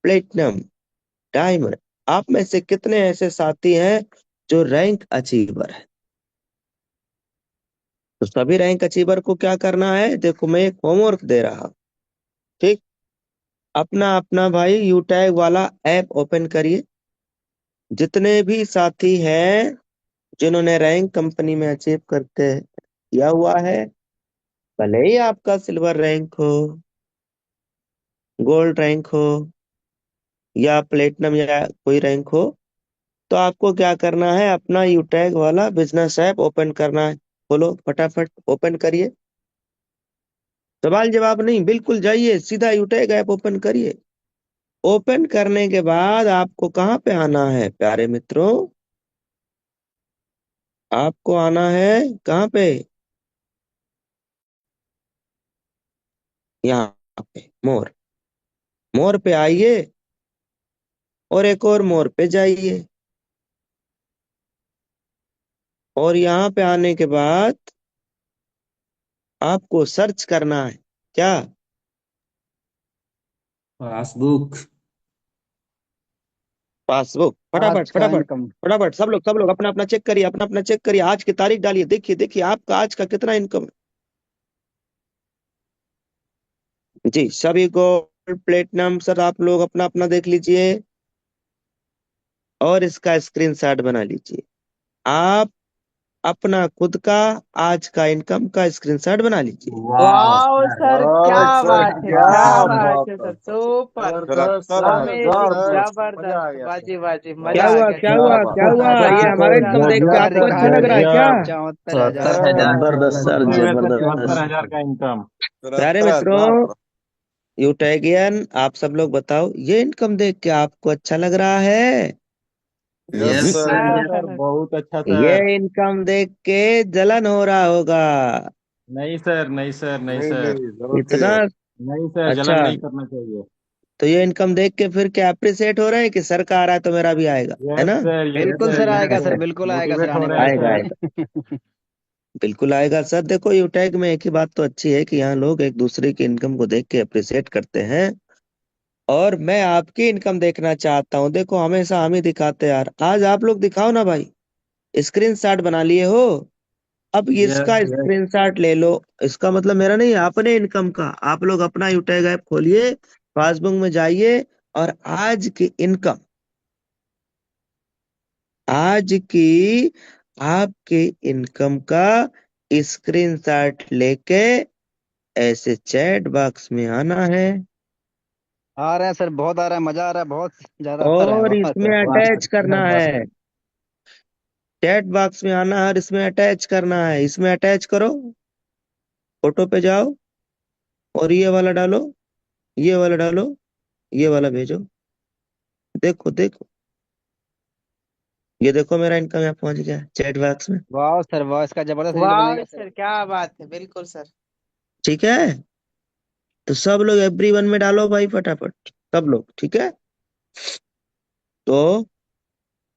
Platinum, diamond. आप में से कितने ऐसे साथी हैं जो रैंक अचीवर है? तो सभी रैंक अचीवर को क्या करना है, देखो मैं एक होमवर्क दे रहा हूं। ठीक। अपना अपना भाई यूटैग वाला ऐप ओपन करिए। जितने भी साथी हैं जिन्होंने रैंक कंपनी में अचीव करते किया हुआ है, भले ही आपका सिल्वर रैंक हो, गोल्ड रैंक हो, या प्लेटिनम या कोई रैंक हो, तो आपको क्या करना है, अपना यूटैग वाला बिजनेस ऐप ओपन करना है। बोलो फटाफट ओपन करिए। सवाल जवाब नहीं, बिल्कुल जाइए सीधा यूटैग ऐप ओपन करिए। ओपन करने के बाद आपको कहाँ पे आना है प्यारे मित्रों? आपको आना है कहाँ पे? यहाँ पे मोर। मोर पे आइए और एक और मोर पे जाइए। और यहाँ पे आने के बाद आपको सर्च करना है क्या? पासबुक। पासबुक। फटाफट आज का फटाफट इनकम। फटाफट, सब लोग अपना अपना चेक करिए, अपना अपना चेक करिए, आज की तारीख डालिए, देखिए देखिए आपका आज का कितना इनकम है। जी सभी गोल्ड प्लेटिनम सर आप लोग अपना अपना देख लीजिए और इसका स्क्रीनशॉट बना लीजिए। आप अपना खुद का आज का इनकम का स्क्रीनशॉट बना लीजिए। वाह वाह सर। सर, क्या वाह सर, बात है, क्या क्या बात बात है है। Sir, super. 73,000 अमेजिंग, दोस्त, मजा आ जबरदस्त, गया सर। बाजी बाजी, क्या मजा आ हुआ गया क्या सर। क्या हुआ बात। क्या हुआ, ये हमारा क्या इनकम देख के पूरा आपको गजब अच्छा लग रिकॉर्ड रहा है है। क्या? गजब। 74,000। जबरदस्त सर, चौहत्तर जबरदस्त। हजार का इनकम। प्यारे 73,000 मित्रों, पर। यूटैगियन आप सब लोग बताओ, ये इनकम देख के आपको अच्छा लग रहा है? यस यस सर, अच्छा यस सर। सर, हाँ, बहुत अच्छा ये सर। इनकम देख के जलन हो रहा होगा। नहीं सर, नहीं सर, नहीं नहीं सर। नहीं, जरूरत नहीं इतना है। नहीं सर, अच्छा। जलन नहीं करना चाहिए। तो ये इनकम देख के फिर क्या अप्रिसिएट हो रहा है कि सर का आ रहा है तो मेरा भी आएगा, है यस ना? सर, यस यस बिल्कुल सर, सर, सर, यस आएगा यस सर, सर। सर। बिल्कुल आएगा सर, मोटिवेट हो आने रहे हैं वाला आएगा सर। आएगा, बिल्कुल आएगा सर। देखो यूटैग में एक ही बात तो अच्छी है कि यहाँ लोग एक दूसरे की इनकम को देख के अप्रिसिएट करते हैं। और मैं आपकी इनकम देखना चाहता हूँ। देखो हमेशा हम ही दिखाते हैं यार, आज आप लोग दिखाओ ना भाई। स्क्रीनशॉट बना लिए हो? अब यस इसका यस। स्क्रीनशॉट ले लो। इसका मतलब मेरा नहीं, अपने इनकम का। आप लोग अपना यूटैग ऐप खोलिए, पासबुक में जाइए और आज की इनकम, आज की आपके इनकम का स्क्रीनशॉट लेके ऐसे चैट बॉक्स में आना है आ रहे हैं सर, बहुत आ रहा है, मजा आ रहा है, बहुत ज्यादा आ रहा है। और वाह इसमें सर, वाह अटैच सर। करना है। चैट बॉक्स में आना है और इसमें अटैच करना है। इसमें अटैच करो, फोटो पे जाओ और ये वाला डालो, ये वाला डालो, ये वाला भेजो। देखो देखो, ये देखो मेरा इनकम यहाँ पहुंच गया चैट बॉक्स में। वाह सर, वाह, इसका जबरदस्त रील वाह बनेगा सर। सर, क्या बात है, बिल्कुल सर। ठीक है, तो सब लोग एवरी वन में डालो भाई फटाफट, सब लोग, ठीक है? तो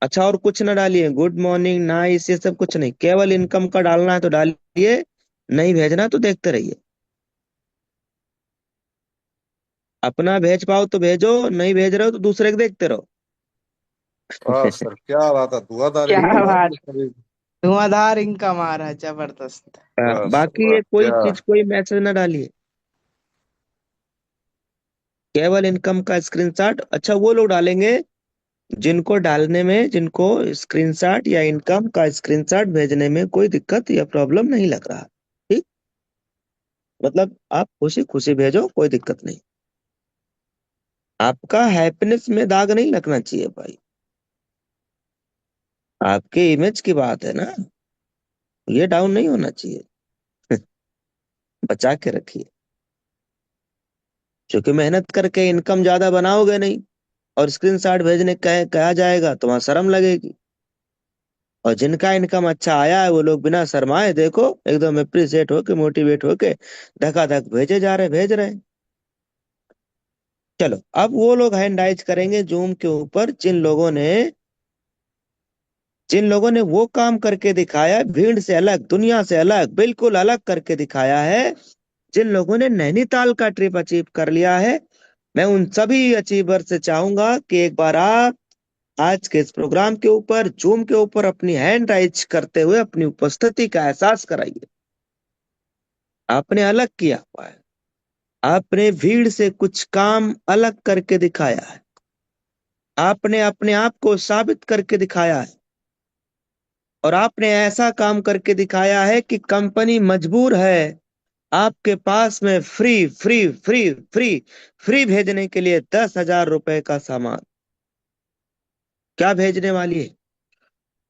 अच्छा, और कुछ ना डालिए, गुड मॉर्निंग नाइस ये सब कुछ नहीं, केवल इनकम का डालना है तो डालिए, नहीं भेजना तो देखते रहिए। अपना भेज पाओ तो भेजो, नहीं भेज रहे हो तो दूसरे के देखते रहो। वाह सर, क्या बात है, धुआंधार क्या इनकम आ बात, रही है सर। धुआंधार इनकम आ रहा है, जबरदस्त। वाह सर, बाकी वाह, ये कोई क्या। चीज कोई मैसेज ना डालिए, केवल इनकम का स्क्रीनशॉट। अच्छा वो लोग डालेंगे जिनको डालने में, जिनको स्क्रीनशॉट या इनकम का स्क्रीनशॉट भेजने में कोई दिक्कत या प्रॉब्लम नहीं लग रहा। ठीक, मतलब आप खुशी खुशी भेजो, कोई दिक्कत नहीं। आपका हैप्पीनेस में दाग नहीं लगना चाहिए भाई, आपके इमेज की बात है ना, ये डाउन नहीं होना चाहिए। बचा के रखिए, क्योंकि मेहनत करके इनकम ज्यादा बनाओगे नहीं और स्क्रीनशॉट भेजने कहा जाएगा तो वहां शर्म लगेगी। और जिनका इनकम अच्छा आया है वो लोग बिना शर्माए देखो एकदम अप्रिशिएट होके मोटिवेट होके धकाधक भेजे जा रहे, भेज रहे हैं। चलो अब वो लोग हैंड राइज करेंगे जूम के ऊपर जिन लोगों ने वो काम करके दिखाया, भीड़ से अलग, दुनिया से अलग, बिल्कुल अलग करके दिखाया है। जिन लोगों ने नैनीताल का ट्रिप अचीव कर लिया है, मैं उन सभी अचीवर से चाहूंगा कि एक बार आप आज के इस प्रोग्राम के ऊपर, जूम के ऊपर अपनी हैंड राइज करते हुए अपनी उपस्थिति का एहसास कराइए। आपने अलग किया हुआ है, आपने भीड़ से कुछ काम अलग करके दिखाया है, आपने अपने आप को साबित करके दिखाया है, और आपने ऐसा काम करके दिखाया है कि कंपनी मजबूर है आपके पास में free free free free free भेजने के लिए 10,000 रुपए का सामान। क्या भेजने वाली है?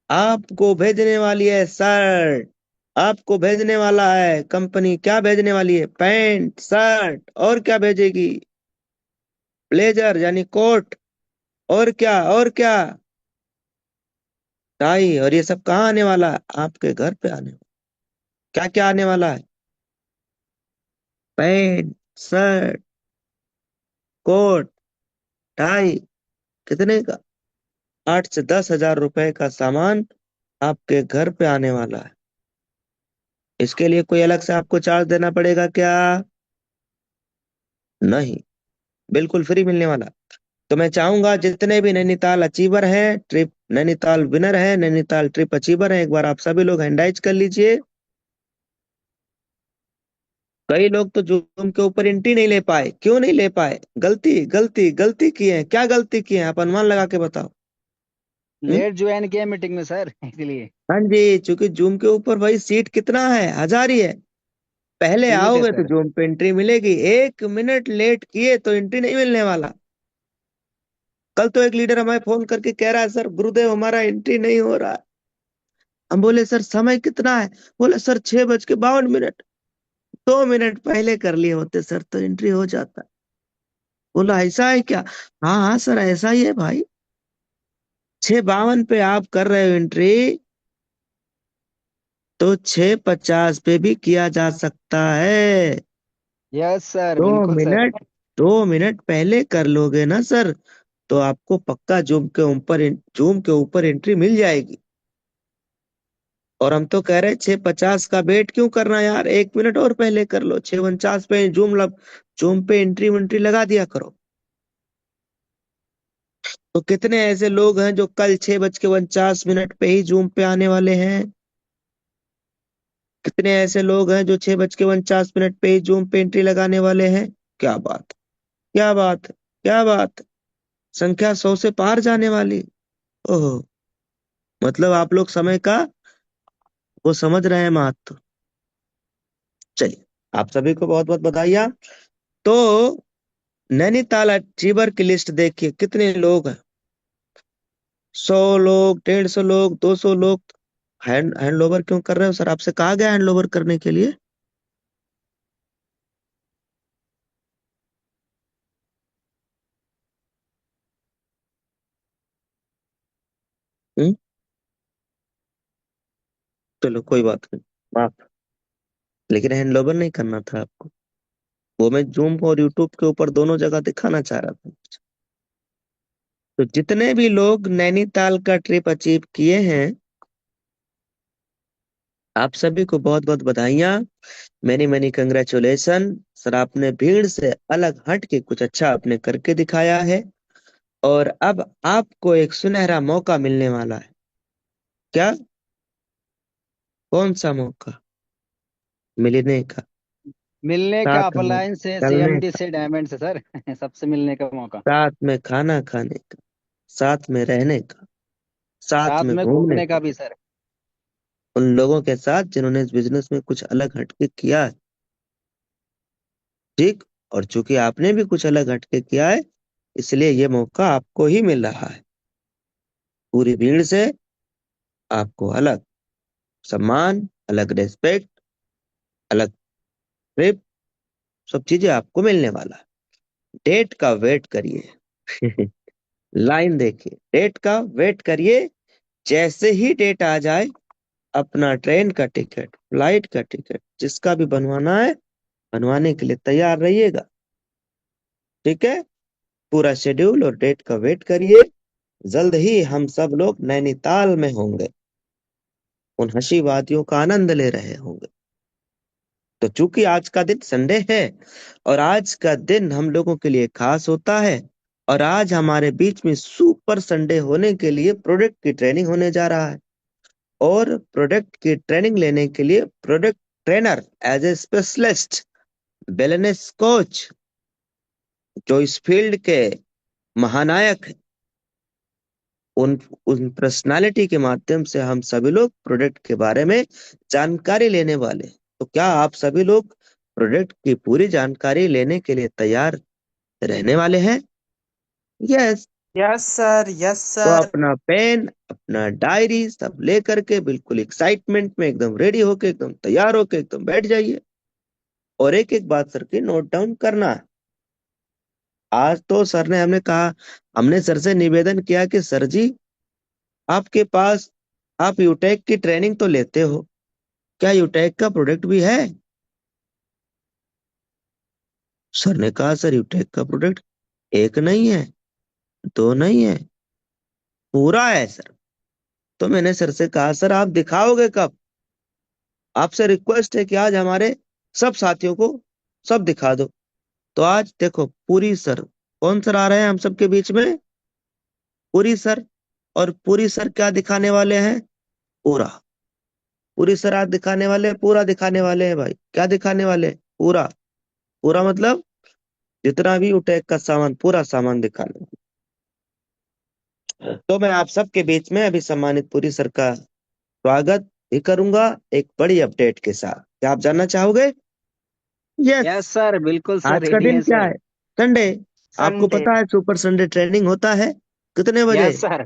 आपको भेजने वाली है शर्ट। आपको भेजने वाला है कंपनी, क्या भेजने वाली है? पैंट, शर्ट, और क्या भेजेगी? ब्लेजर यानी कोट, और क्या, और क्या? टाई। और ये सब कहाँ आने वाला है? आपके घर पे आने वाला। क्या क्या आने वाला है? Pant, shirt, coat, tie. कितने का? 8 से 10 हजार रुपए का सामान आपके घर पे आने वाला है। इसके लिए कोई अलग से आपको चार्ज देना पड़ेगा क्या? नहीं, बिल्कुल फ्री मिलने वाला। तो मैं चाहूंगा जितने भी नैनीताल अचीवर हैं, ट्रिप नैनीताल विनर हैं, नैनीताल ट्रिप अचीवर हैं, एक बार आप सभी लोग हैंडाइज कर लीजिए। कई लोग तो जूम के ऊपर एंट्री नहीं ले पाए। क्यों नहीं ले पाए? गलती गलती गलती की है। क्या गलती की है? आप अनुमान लगा के बताओ। हम्म? लेट ज्वाइन किया मीटिंग में सर इसलिए। हाँ जी, चूंकि जूम के ऊपर भाई सीट कितना है? 1,000 ही है। पहले सीमित है आओगे तो सर। जूम पे एंट्री मिलेगी, 1 मिनट लेट किए तो एंट्री नहीं मिलने वाला। कल तो एक लीडर हमें फोन करके कह रहा है, सर गुरुदेव हमारा एंट्री नहीं हो रहा है। हम बोले सर समय कितना है? बोले सर 6:52। 2 मिनट पहले कर लिए होते सर तो एंट्री हो जाता। बोला ऐसा है क्या? हाँ हाँ सर ऐसा ही है भाई। 6:52 पे आप कर रहे हो एंट्री, तो 6:50 पे भी किया जा सकता है। यस सर, दो बिल्कुल सर। मिनट 2 मिनट पहले कर लोगे ना सर, तो आपको पक्का जूम के ऊपर एंट्री मिल जाएगी। और हम तो कह रहे 6:50 का वेट क्यों करना यार, 1 मिनट और पहले कर लो। 6:49 पे जूम पे एंट्री वेंट्री लगा दिया करो। तो कितने ऐसे लोग हैं जो कल 6:49 पे ही जूम पे आने वाले हैं? कितने ऐसे लोग हैं जो 6:49 पे ही जूम पे एंट्री लगाने वाले हैं? क्या बात, क्या बात, क्या बात। संख्या 100 से पार जाने वाली। ओहो, मतलब आप लोग समय का वो समझ रहे हैं महत्व। चलिए, आप सभी को बहुत बहुत बधाइयाँ। तो नैनीताल अचीवर की लिस्ट देखिए, कितने लोग हैं? 100 लोग, 150 लोग, 200 लोग। हैंड ओवर क्यों कर रहे हो सर? आपसे कहा गया हैंड ओवर करने के लिए? हम्म? चलो कोई बात नहीं, माफ। लेकिन हैंड ओवर नहीं करना था आपको। वो मैं जूम और यूट्यूब के ऊपर दोनों जगह दिखाना चाह रहा था। तो जितने भी लोग नैनीताल का ट्रिप अचीव किए हैं, आप सभी को बहुत बहुत बधाइयाँ। Many many congratulation. सर आपने भीड़ से अलग हट के कुछ अच्छा आपने करके दिखाया है। और अब आपको एक सुनहरा मौका मिलने वाला है। क्या? कौन सा मौका? मिलने का, मिलने का, साथ में अपलाइन से, चलने सीएमडी का, से, डायमंड से सर सबसे मिलने का मौका। साथ में खाना खाने का, साथ में रहने का, साथ साथ में में घूमने घूमने का। का भी सर। उन लोगों के साथ जिन्होंने इस बिजनेस में कुछ अलग हटके किया है। ठीक। और चूंकि आपने भी कुछ अलग हटके किया है, इसलिए ये मौका आपको ही मिल रहा है। पूरी भीड़ से आपको अलग सम्मान, अलग रेस्पेक्ट, अलग ट्रिप, सब चीजें आपको मिलने वाला है। डेट का वेट करिए। लाइन देखिए, डेट का वेट करिए। जैसे ही डेट आ जाए, अपना ट्रेन का टिकट, फ्लाइट का टिकट, जिसका भी बनवाना है बनवाने के लिए तैयार रहिएगा। ठीक है? पूरा शेड्यूल और डेट का वेट करिए। जल्द ही हम सब लोग नैनीताल में होंगे, उन हंसी वादियों का आनंद ले रहे होंगे। तो चूंकि आज का दिन संडे है और आज का दिन हम लोगों के लिए खास होता है, और आज हमारे बीच में सुपर संडे होने के लिए प्रोडक्ट की ट्रेनिंग होने जा रहा है। और प्रोडक्ट की ट्रेनिंग लेने के लिए product trainer as a specialist wellness coach जो इस फील्ड के महानायक हैं, उन उन पर्सनालिटी के माध्यम से हम सभी लोग प्रोडक्ट के बारे में जानकारी लेने वाले हैं। तो क्या आप सभी लोग प्रोडक्ट की पूरी जानकारी लेने के लिए तैयार रहने वाले हैं? यस। यस सर, यस तो सर। अपना पेन, अपना डायरी सब लेकर के बिल्कुल एक्साइटमेंट में एकदम रेडी होके, एकदम तैयार होके एकदम बैठ जाइए, और एक एक बात सर की नोट डाउन करना है। आज तो सर ने हमने सर से निवेदन किया कि सर जी, आपके पास, आप यूटेक की ट्रेनिंग तो लेते हो, क्या यूटेक का प्रोडक्ट भी है? सर ने कहा सर यूटेक का प्रोडक्ट एक नहीं है, दो नहीं है, पूरा है सर। तो मैंने सर से कहा सर आप दिखाओगे कब? आपसे रिक्वेस्ट है कि आज हमारे सब साथियों को सब दिखा दो। तो आज देखो पूरी सर, कौन सर आ रहे हैं हम सबके बीच में? पूरी सर। और पूरी सर क्या दिखाने वाले हैं? पूरा। पूरी सर आज दिखाने वाले हैं, पूरा दिखाने वाले हैं भाई। क्या दिखाने वाले हैं? पूरा। पूरा मतलब जितना भी यूटेक का सामान, पूरा सामान दिखाने। तो मैं आप सबके बीच में अभी सम्मानित पुरी सर का स्वागत भी करूंगा एक बड़ी अपडेट के साथ। क्या आप जानना चाहोगे? यस। यस सर, बिल्कुल सर, आज का रेडी दिन है क्या सर। है? संडे। आपको संडे। पता है सुपर संडे ट्रेनिंग होता है कितने बजे? यस सर,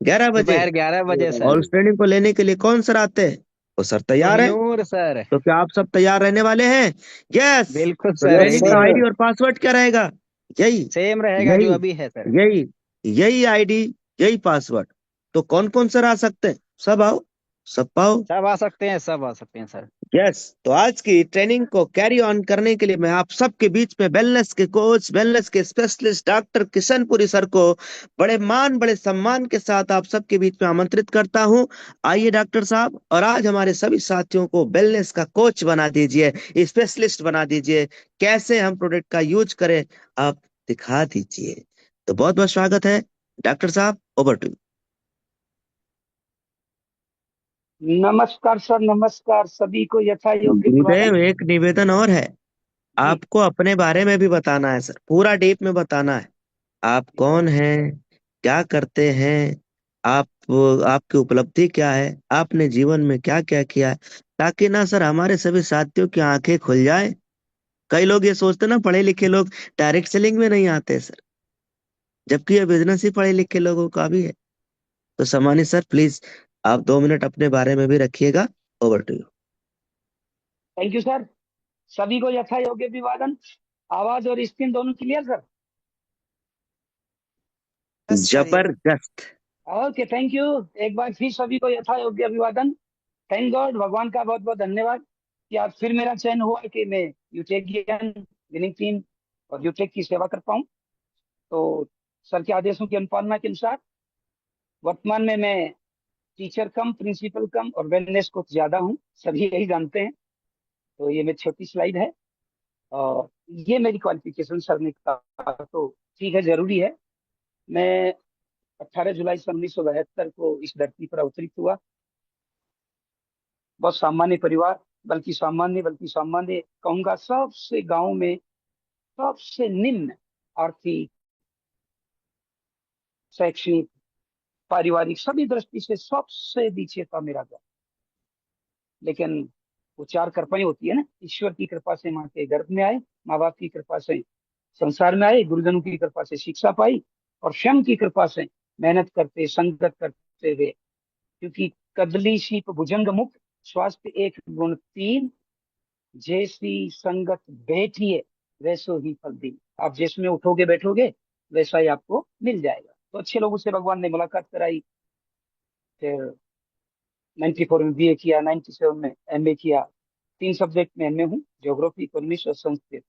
11 बजे। दोपहर 11 बजे और सर। उस ट्रेनिंग को लेने के लिए कौन सर आते हैं? वो सर तैयार है। कोहिनूर सर। तो क्या आप सब तैयार रहने वाले हैं? यस। बिल्कुल तो सर, यस ट्रेनिंग रेडी का है। ID sir. और पासवर्ड क्या रहेगा? यही। सेम रहेगा जो यही। अभी है सर। यही। यही आईडी, यही पासवर्ड। तो कौन कौन सर आ सकते हैं? सब आओ, सब पाओ। सब आ सकते हैं, सब आ सकते हैं सर। यस। तो आज की ट्रेनिंग को कैरी ऑन करने के लिए मैं आप सबके बीच में वेलनेस के कोच, वेलनेस के स्पेशलिस्ट डॉक्टर किशनपुरी सर को बड़े मान, बड़े सम्मान के साथ आप सबके बीच में आमंत्रित करता हूं। आइए डॉक्टर साहब, और आज हमारे सभी साथियों को वेलनेस का कोच बना दीजिए, स्पेशलिस्ट बना दीजिए। कैसे हम प्रोडक्ट का यूज करें, आप दिखा दीजिए। तो बहुत बहुत स्वागत है डॉक्टर साहब, ओवर टू नमस्कार सर, नमस्कार सभी को यथा यू। योग्य अभिवादन। गुरुदेव, एक निवेदन और है। जी। आपको अपने बारे में भी बताना है सर, पूरा डीप में बताना है। आप कौन हैं, क्या करते हैं, आप, आपकी उपलब्धि क्या है, आपने जीवन में क्या क्या किया है, ताकि ना सर हमारे सभी साथियों की आंखें खुल जाए। कई लोग ये सोचते ना पढ़े लिखे लोग डायरेक्ट सेलिंग में नहीं आते सर, जबकि ये बिजनेस ही पढ़े लिखे लोगों का भी है। तो सम्मानित सर, प्लीज आप 2 मिनट अपने बारे में भी रखिएगा। Over to you. Thank you sir. सभी को यथा योग्य अभिवादन। आवाज और स्क्रीन दोनों clear sir? Yes sir, yes. जबरदस्त। Okay, thank you. एक बार फिर सभी को यथा योग्य अभिवादन। थैंक गॉड, भगवान का बहुत बहुत धन्यवाद कि आज फिर मेरा चयन हुआ कि मैं यूटेक ज्ञान विनिंग टीम और यूटेक की सेवा कर पाऊँ। तो सर के आदेशों की अनुपालना के अनुसार वर्तमान में मैं टीचर कम, प्रिंसिपल कम और वेलनेस कोच ज्यादा हूँ, सभी यही जानते हैं। तो ये मेरी छोटी स्लाइड है और ये मेरी क्वालिफिकेशन सर ने कहा तो ठीक है, जरूरी है। मैं 18 जुलाई सन 1972 को इस धरती पर अवतरित हुआ। बहुत सामान्य परिवार, बल्कि सामान्य कहूंगा, सबसे गांव में सबसे निम्न आर्थिक, शैक्षणिक, पारिवारिक सभी दृष्टि से सबसे नीचे था मेरा घर। लेकिन वो चार कृपाएं होती है ना, ईश्वर की कृपा से माँ के गर्भ में आए, माँ बाप की कृपा से संसार में आए, गुरुजनों की कृपा से शिक्षा पाई, और स्वयं की कृपा से मेहनत करते, संगत करते हुए, क्योंकि कदली शीप भुजंग मुख, स्वास्थ्य एक गुण तीन, जैसी संगत बैठिए वैसो ही फल दी। आप जिसमें उठोगे बैठोगे वैसा ही आपको मिल जाएगा। तो अच्छे लोगों से भगवान ने मुलाकात कराई। फिर 94 में बीए किया, 97 में एमए किया। 3 सब्जेक्ट में एमए हूँ, ज्योग्राफी, इकोनॉमिक्स और संस्कृत।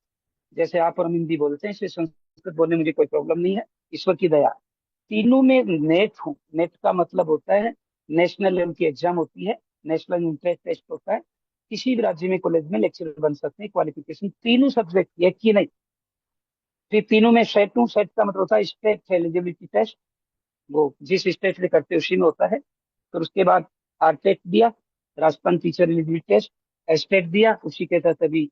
जैसे आप और हम हिंदी बोलते हैं, इसलिए संस्कृत बोलने में मुझे कोई प्रॉब्लम नहीं है, ईश्वर की दया। तीनों में नेट हूँ। नेट का मतलब होता है नेशनल लेवल की एग्जाम होती है, नेशनल इंट्रेंस टेस्ट होता है। किसी भी राज्य में कॉलेज में लेक्चरर बन सकते हैं। क्वालिफिकेशन तीनों सब्जेक्ट, एक ही नहीं, फिर तीनों में सेट टू, सेट का मतलब होता है स्टेट एलिजिबिलिटी टेस्ट, वो जिस स्टेट से करते हैं उसी में होता है। फिर उसके बाद आरटेट दिया, Rajasthan teacher eligibility test, STET दिया, उसी के तहत अभी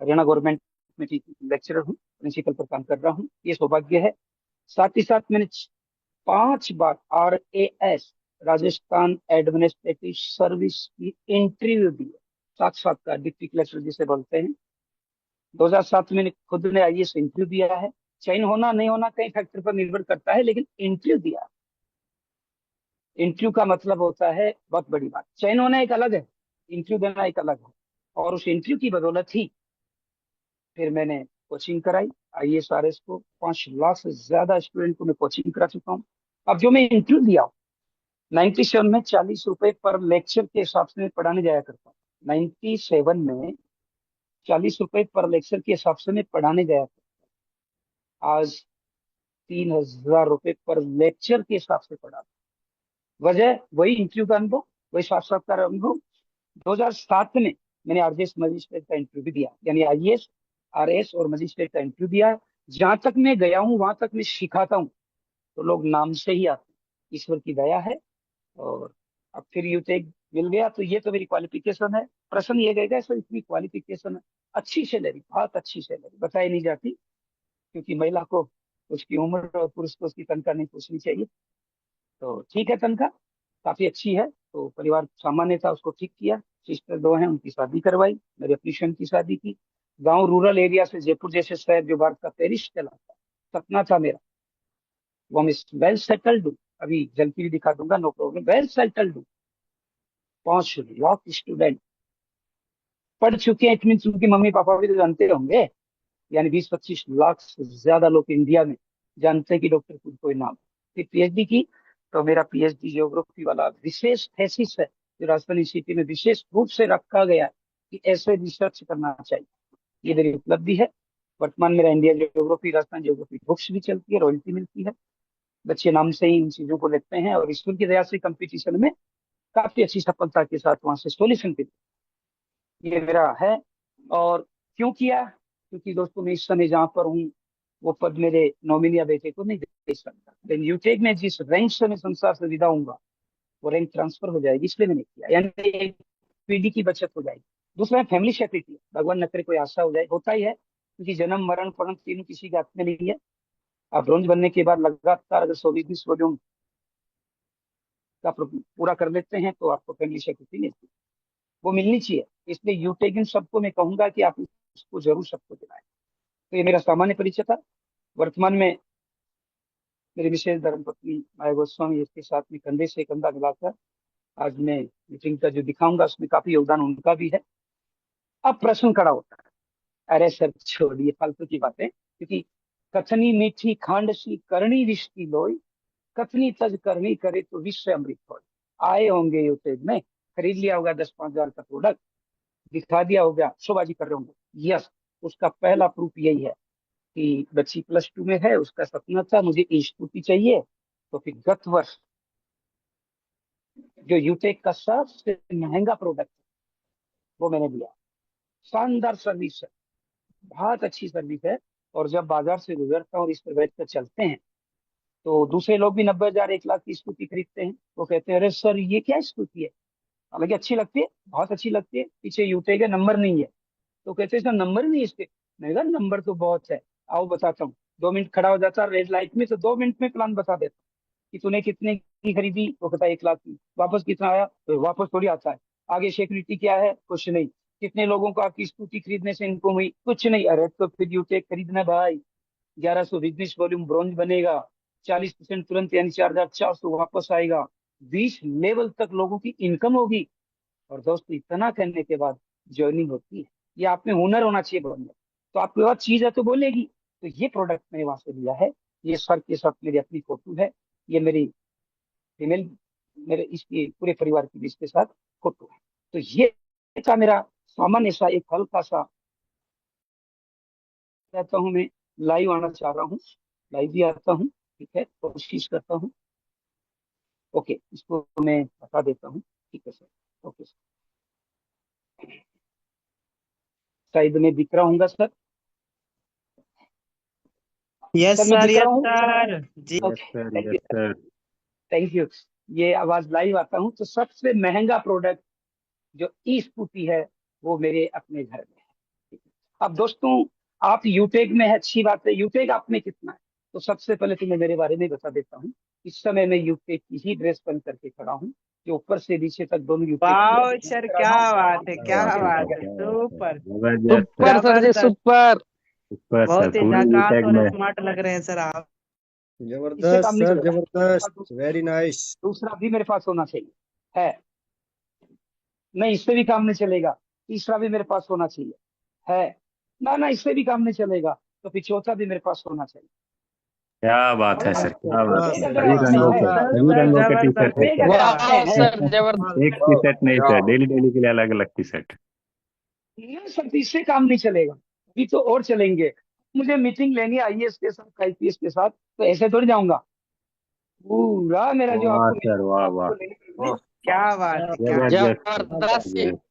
हरियाणा गवर्नमेंट में लेक्चरर हूँ, प्रिंसिपल पर काम कर रहा हूँ, ये सौभाग्य है। साथ ही साथ मैंने 5 बार RAS, राजस्थान एडमिनिस्ट्रेटिव सर्विस की इंटरव्यू दी है, साक्षात्कार, डिप्टी कलेक्टर जिसे बोलते हैं। 2007 में खुद ने IAS इंटरव्यू दिया है। चयन होना नहीं होना कई फैक्टर पर निर्भर करता है, लेकिन इंटरव्यू दिया। इंटरव्यू का मतलब होता है बहुत बड़ी बात, चयन होना एक अलग है, इंटरव्यू देना एक अलग है। और उस इंटरव्यू की बदौलत ही फिर मैंने कोचिंग कराई IAS RS को। 5 लाख से ज्यादा स्टूडेंट को मैं कोचिंग करा चुका हूँ। अब जो मैं इंटरव्यू दिया 97 में 40 रुपए पर लेक्चर के हिसाब से मैं पढ़ाने जाया करता हूँ। 97 में 40 रुपए पर लेक्चर के हिसाब से मैं पढ़ाने जाया करता हूँ। आज 3000 रुपए पर लेक्चर के हिसाब से पढ़ा। वजह वही इंटरव्यू का अनुभव, वही साक्षात्कार अनुभव। 2007 में मैंने RJS मजिस्ट्रेट का इंटरव्यू भी दिया, यानी IAS RS और मजिस्ट्रेट का इंटरव्यू दिया। जहां तक मैं गया हूँ वहां तक मैं सिखाता हूँ, तो लोग नाम से ही आते हैं, ईश्वर की दया है। और अब फिर यूटेक मिल गया, तो ये तो मेरी क्वालिफिकेशन है। प्रश्न ये गएगा सर इतनी क्वालिफिकेशन है, अच्छी सैलरी, बहुत अच्छी सैलरी बताई नहीं जाती, क्योंकि महिला को उसकी उम्र और पुरुष को उसकी तनख्वाह नहीं पूछनी चाहिए। तो ठीक है, तनख्वाह काफी अच्छी है। तो परिवार सामान्य था, उसको ठीक किया। सिस्टर 2 हैं, उनकी शादी करवाई, मेरे अपनी बहन की शादी की। गांव रूरल एरिया से जयपुर जैसे शहर जो भारत का पेरिस कहलाता है, सपना था मेरा, वो हम वेल सेटल्ड हूँ। अभी झलकी भी दिखा दूंगा, नो प्रॉब्लम, वेल सेटल्ड हूँ। 5 लाख स्टूडेंट पढ़ चुके हैं, इट मीन उनके मम्मी पापा भी तो जानते होंगे। यानी 20-25 लाख से ज्यादा लोग इंडिया में जानते हैं कि डॉक्टर कुल कोई नाम। फिर PhD की, तो मेरा PhD ज्योग्राफी वाला विशेष थेसिस है, जो राजस्थान यूनिवर्सिटी में विशेष रूप से रखा गया है कि ऐसे रिसर्च करना चाहिए। ये मेरी उपलब्धि है। वर्तमान मेरा India geography, Rajasthan geography books भी चलती है, रॉयल्टी मिलती है। बच्चे नाम से ही इन चीजों को लेते हैं, और ईश्वर की दया से कंपटीशन में काफी अच्छी सफलता के साथ वहां से सोल्यूशन भी, ये मेरा है। और क्यों किया, क्योंकि दोस्तों मैं इस समय जहां पर हूँ वो पद मेरे नॉमिनी या बेटे को नहीं दे सकता। लेकिन यूटेक में जिस रैंक से मैं संसार से विदा होऊंगा, वो रैंक ट्रांसफर हो जाएगी, इसलिए मैंने किया, यानी एक पीढ़ी की बचत हो जाएगी। दूसरा है फैमिली सिक्योरिटी, भगवान न करे कोई आशा हो जाए, होता ही है, क्योंकि जन्म मरण परण तीनों किसी के हाथ में नहीं है। आप ब्रॉन्ज बनने के बाद लगातार अगर 120 वॉल्यूम का पूरा कर लेते हैं तो आपको फैमिली सिक्योरिटी मिलती है, वो मिलनी चाहिए। इसलिए यूटेक इन सबको मैं कहूंगा कि आप इसको जरूर सबको दिलाएं। तो ये मेरा सामान्य परिचय था। वर्तमान में मेरी विशेष धर्मपत्नी माया गोस्वामी, इसके साथ में कंधे से कंधा मिलाकर आज मैं मीटिंग का जो दिखाऊंगा उसमें काफी योगदान उनका भी है। अब प्रश्न खड़ा होता है, अरे सर छोड़िए फालतू की बातें, क्योंकि कथनी मीठी खांड सी करनी रिश्ती लोई, कथनी तज करनी करे तो विश्व अमृत हो। आए होंगे यूट्यूब में, खरीद लिया होगा 10-5 हजार का प्रोडक्ट, दिखा दिया होगा, शोबाजी कर रहे होंगे। यस, उसका पहला प्रूफ यही है कि बच्ची +2 में है, उसका सपना था मुझे स्कूटी चाहिए, तो फिर गत वर्ष जो यूटेक का सबसे महंगा प्रोडक्ट वो मैंने दिया। शानदार सर्विस है, बहुत अच्छी सर्विस है। और जब बाजार से गुजरता हूँ और इस पर बैठ कर चलते हैं, तो दूसरे लोग भी 90,000 1 लाख की स्कूटी खरीदते हैं। वो कहते हैं अरे सर ये क्या स्कूटी है, हालांकि अच्छी लगती है, बहुत अच्छी लगती है, पीछे यूटेक का नंबर नहीं है। तो कहते हैं सर नंबर नहीं है इसके। मैंने कहा नंबर तो बहुत है, आओ बताता हूँ। 2 मिनट खड़ा हो जाता रेड लाइट में, तो 2 मिनट में प्लान बता देता कि तूने कितने की खरीदी, वो कहता है 1 लाख की। वापस कितना आया, तो वापस थोड़ी आता है। आगे सिक्योरिटी क्या है, कुछ नहीं। कितने लोगों को आपकी स्कूटी खरीदने से इनकम हुई, कुछ नहीं। अरे तो फिर यूटेक खरीदना भाई, 1100 बिजनेस वॉल्यूम ब्रॉन्ज बनेगा, 40% तुरंत यानी 4,400 वापस आएगा, 20 लेवल तक लोगों की इनकम होगी। और दोस्तों इतना करने के बाद ज्वाइनिंग होती है। ये आप में हुनर होना चाहिए बोलने, तो आपके पास चीज है तो बोलेगी। तो ये प्रोडक्ट मैंने वहां से लिया है। ये सर के साथ मेरी अपनी फोटो है, ये मेरी फीमेल, मेरे इसके पूरे परिवार की भी इसके साथ फोटो है। तो ये था मेरा सामान्य सा एक हल्का सा, कहता हूँ मैं लाइव आना चाह रहा हूँ, लाइव भी आता हूँ, ठीक है, कोशिश करता हूँ। ओके, इसको मैं बता देता हूँ, ठीक है सर, ओके सर। शायद मैं दिख रहा हूँ सर। यस सर मैं सर, दिख रहा यस हूँ। Sir ji. Yes okay, sir, thank yes you sir, sir. Thank you. ये आवाज लाइव आता हूँ तो सबसे महंगा प्रोडक्ट जो ई स्कूटी है वो मेरे अपने घर में है। अब दोस्तों, आप यूटेक में है, अच्छी बात है। यूटेक आप में कितना है? तो सबसे पहले तो मैं मेरे बारे में बता देता हूँ। इस समय मैं यूटेक की ही ड्रेस पहन करके खड़ा हूँ, जो ऊपर से नीचे तक दोनों यूटेक की है। वाह सर, क्या बात है, क्या क्या बात है बात सर, है, क्या बात है, सुपर। जबरदस्त सर। सुपर सर जी, जबरदस्त। सुपर। सुपर सर, बहुत ही पूरी झकास यूटेक और में। स्मार्ट लग रहे हैं सर आप। इससे जबरदस्त काम नहीं सर, चलेगा। जबरदस्त, वेरी नाइस। दूसरा भी मेरे पास होना चाहिए है। नहीं, इससे भी काम नहीं चलेगा। तीसरा भी मेरे पास होना चाहिए है। ना ना, इससे भी काम नहीं चलेगा, तो फिर चौथा भी मेरे पास होना चाहिए। क्या बात है और सर, क्या बात वाह है, सर, अगर सभी वाह, आप में रंगों है, के, शानदार, सभी सर रंगों के टी शर्ट जबरदस्त है है, बेग सर। अगर क्या आप बात में वाह है। है, सर, जबरदस्त। एक टी शर्ट नहीं सर, डेली डेली के लिए अलग अलग टी शर्ट। ना सर, तो इससे काम नहीं चलेगा। अभी तो और चलेंगे। मुझे मीटिंग लेनी है आईएएस के साथ, आईपीएस के साथ, तो ऐसे थोड़ी जाऊंगा। पूरा मेरा जो वाह आपको सर, वाह वाह, आपको लेने के लिए, क्या बात है, क्या जबरदस्त सर, जबरदस्त जी। जबरदस्त।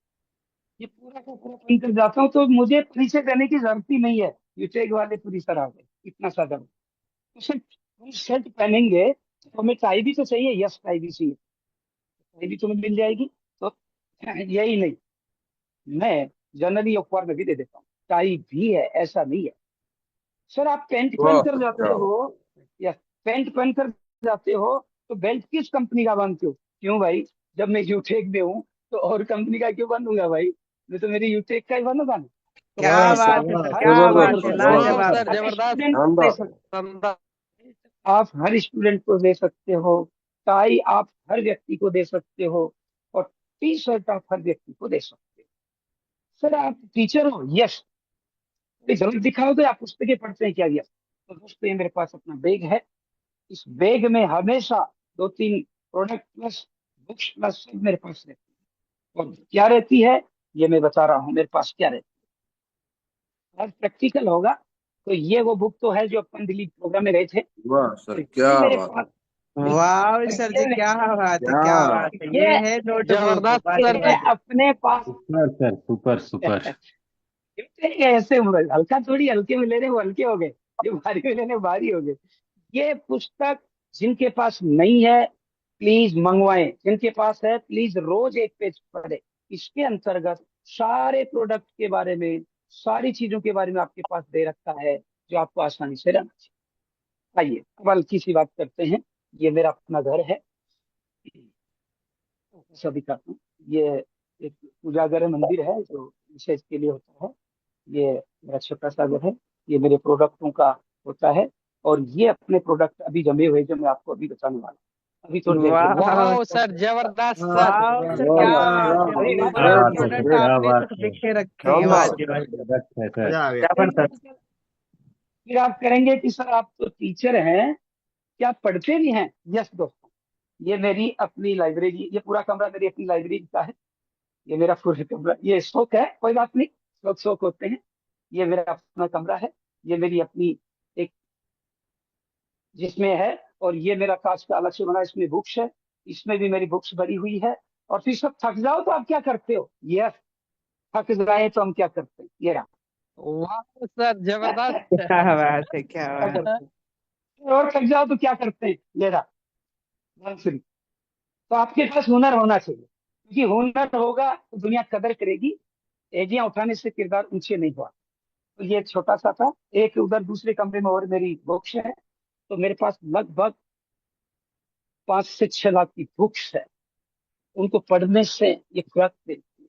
ये पूरा का पूरा पहन कर जाता हूँ, तो मुझे पीछे देने की जरूरत ही नहीं है। यूटेक वाले पूरी तरह आ गए, इतना सादा। तो सिर्फ हम शर्ट पहनेंगे तो हमें टाई भी तो चाहिए। यस, टाई भी चाहिए। टाई भी तुम्हें मिल जाएगी। तो यही नहीं, मैं जनरली अखबार में भी दे देता हूँ, टाई भी है, ऐसा नहीं है। सर आप पैंट पहन कर जाते हो, या पैंट पहन कर जाते हो, तो बेल्ट किस कंपनी का बांधते हो? क्यों भाई? जब मैं यूटेक में हूँ तो और कंपनी का क्यों बांधूंगा भाई? मैं तो मेरी यूटेक का ही बांधूंगा ना। तो क्या वाह पैंट सर, बात आप है वाह, सर, हर क्या बात है, वाह लाजवाब सर, सर। हर जबरदस्त। स्टूडेंट को दे सकते, शानदार। आप हर स्टूडेंट को दे सकते हो। टाई आप हर व्यक्ति को दे सकते हो। और टी शर्ट आप हर व्यक्ति को दे सकते हो। सर आप टीचर हो? यस। जरूर दिखाओ तो आप पुस्तकें पढ़ते हैं क्या? यस। तो दोस्तों, ये मेरे पास अपना बैग है। इस बैग में हमेशा दो तीन प्रोडक्ट प्लस बुक्स प्लस सब मेरे पास रहती है। और क्या रहती है, ये मैं बता रहा हूँ मेरे पास क्या रहती है। आज प्रैक्टिकल होगा। तो ये वो बुक तो है जो अपन दिल्ली प्रोग्राम में गए थे। वाह तो सर, ये क्या मेरे बात। पास, वाह सर जी, ये क्या बात है, क्या क्या बात है, ये ये है नोटबुक, जबरदस्त वाजी सर जी। ये वाजी। अपने पास सुपर सर, सुपर सुपर। ऐसे हल्का थोड़ी, हल्के में लेने वो हल्के हो गए, जो भारी में लेने वो भारी हो गए। ये पुस्तक जिनके पास नहीं है प्लीज मंगवाएं, जिनके पास है प्लीज रोज एक पेज पढ़े। इसके अंतर्गत सारे प्रोडक्ट के बारे में, सारी चीजों के बारे में आपके पास दे रखा है, जो आपको आसानी से रहना चाहिए। आइए अब हल्की सी बात करते हैं। ये मेरा अपना घर है, ऐसा दिखाता हूँ। ये एक पूजा घर है, मंदिर है जो विशेष के लिए होता है। ये मेरा छोटा सा घर है। ये मेरे प्रोडक्टों का होता है। और ये अपने प्रोडक्ट अभी जमे हुए जो मैं आपको अभी बताने वाला हूँ। अभी थोड़ी देर के बाद वाह वाह सर, सर, जबरदस्त सर। वाह सर, वाह क्या वाह बात है, वाह, अभी बात बिल्कुल क्या ग्रेट बात है सर, सर, प्रोडक्ट ग्रेट, क्या आपने बात तो है, लिखे रखे हैं, शानदार, वाजी वाजी। जबरदस्त है सर। मजा आ गया। जबरदस्त। फिर आप करेंगे कि सर आप तो टीचर हैं, क्या आप पढ़ते भी हैं? यस दोस्तों, ये मेरी अपनी लाइब्रेरी, ये पूरा कमरा मेरी अपनी लाइब्रेरी का है। ये मेरा पूरा कमरा, ये शौक है, कोई बात नहीं, शौक शौक होते हैं। ये मेरा अपना कमरा है। ये मेरी अपनी एक जिसमें है। और ये मेरा कांच का अलग से बना, इसमें बुक्स है। इसमें भी मेरी बुक्स भरी हुई है। और फिर सब थक जाओ तो आप क्या करते हो? यस, थक जाए तो हम क्या करते हैं? ये रहा। वाह सर, जबरदस्त। क्या बात है, क्या क्या बात करते हैं? और थक जाओ तो क्या करते हैं? ये रहा बांसुरी। तो आपके पास हुनर होना चाहिए, क्योंकि हुनर होगा तो दुनिया कदर करेगी। एजियां उठाने से किरदार ऊंचे नहीं हुआ। तो ये छोटा सा था। एक उधर दूसरे कमरे में और मेरी बुक्स है। तो मेरे पास लगभग 5 से 6 लाख की बुक्स है। उनको पढ़ने से ये खुराक मिलती है।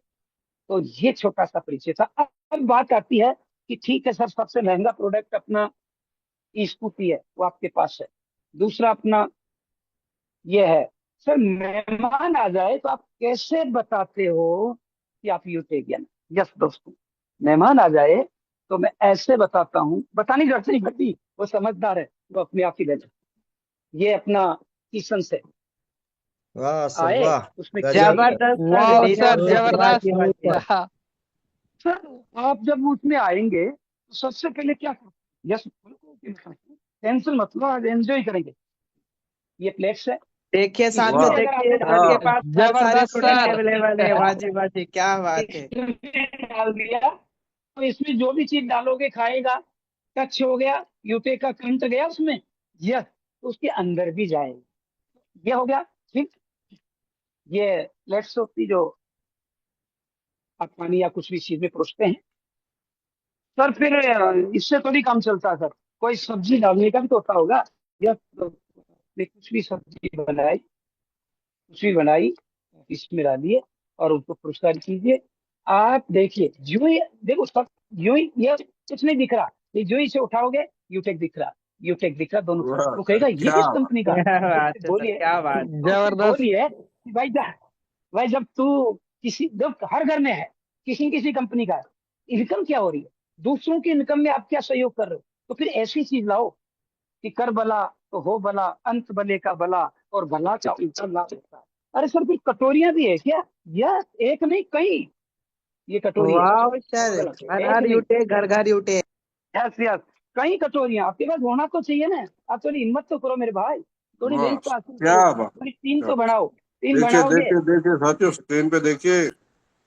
तो ये छोटा सा परिचय था। अब बात आती है कि ठीक है सर, सबसे महंगा प्रोडक्ट अपना ई स्कूटी है, वो आपके पास है। दूसरा अपना ये है। सर मेहमान आ जाए तो आप कैसे बताते हो कि आप यूटेगियन? यस दोस्तों, मेहमान आ जाए तो मैं ऐसे बताता हूँ, बताने की जरूरत नहीं पड़ती, वो समझदार है, वो अपने आप ही ले जाए। ये अपना किशन से वाह सर, आए, वाह, उसमें क्या गजब लिखा सर। जबरदस्त सर, वाह सर, डिनर जबरदस्त। वाजी वाजी। सर आप जब उसमें आएंगे तो सबसे पहले क्या करें? यस, टेंशन मत लो, आज एंजॉय करेंगे। ये प्लेट्स है। देखिए साथ में, इसमें वाह, अगर देखिए आपको सर के वाह, खाना पास हर सारे जबरदस्त प्रोडक्ट सर। अवेलेबल है, वाजी वाजी, क्या बात है। इसमें डाल दिया, तो इसमें जो भी चीज डालोगे खाएगा, टच हो गया, यूटेक का करंट गया उसमें, यस, तो उसके अंदर भी जाएगा। ये हो गया। ठीक। ये लेट्स सोपी जो आप पानी या कुछ भी चीज में परोसते हैं सर, फिर इससे थोड़ी काम चलता है सर। कोई सब्जी डालने का भी तो होता होगा। या तो आपने कुछ भी सब्जी बनाई, कुछ भी बनाई, इसमें डालिए और उसको पुरस्कार कीजिए। आप देखिए जो ही देखो सब, जो ही ये कुछ नहीं दिख रहा, ये जो ही से उठाओगे यूटेक दिख रहा, यूटेक दिख रहा, दोनों तरफ। वो कहेगा ये किस कंपनी का? क्या तो बात उससे है सर, बोलिए, क्या बात। तो उससे जबरदस्त। बोलिए कि भाई जब तू किसी, जब हर घर में है किसी किसी कंपनी का इनकम क्या हो रही है, दूसरों की इनकम में आप क्या सहयोग कर रहे हो, तो फिर ऐसी चीज लाओ कि कर भला तो हो भला, अंत भले का भला और भला का उल्टा लाभ होता है। अरे सर फिर कटोरियां भी है क्या? यह एक नहीं कई, ये कटोरी है, वाह सर, हर एक हर नहीं, यूटे घर घर यूटे। यस यस, कई कटोरियां आपके पास होना तो चाहिए ना। आप थोड़ी हिम्मत तो करो मेरे भाई, थोड़ी दिल बस को हासिल क्या करो, बात। थोड़ी टीम तो बढ़ाओ। टीम देखिए बढ़ाओगे देखिए देखिए साथियों, स्क्रीन पे देखिए।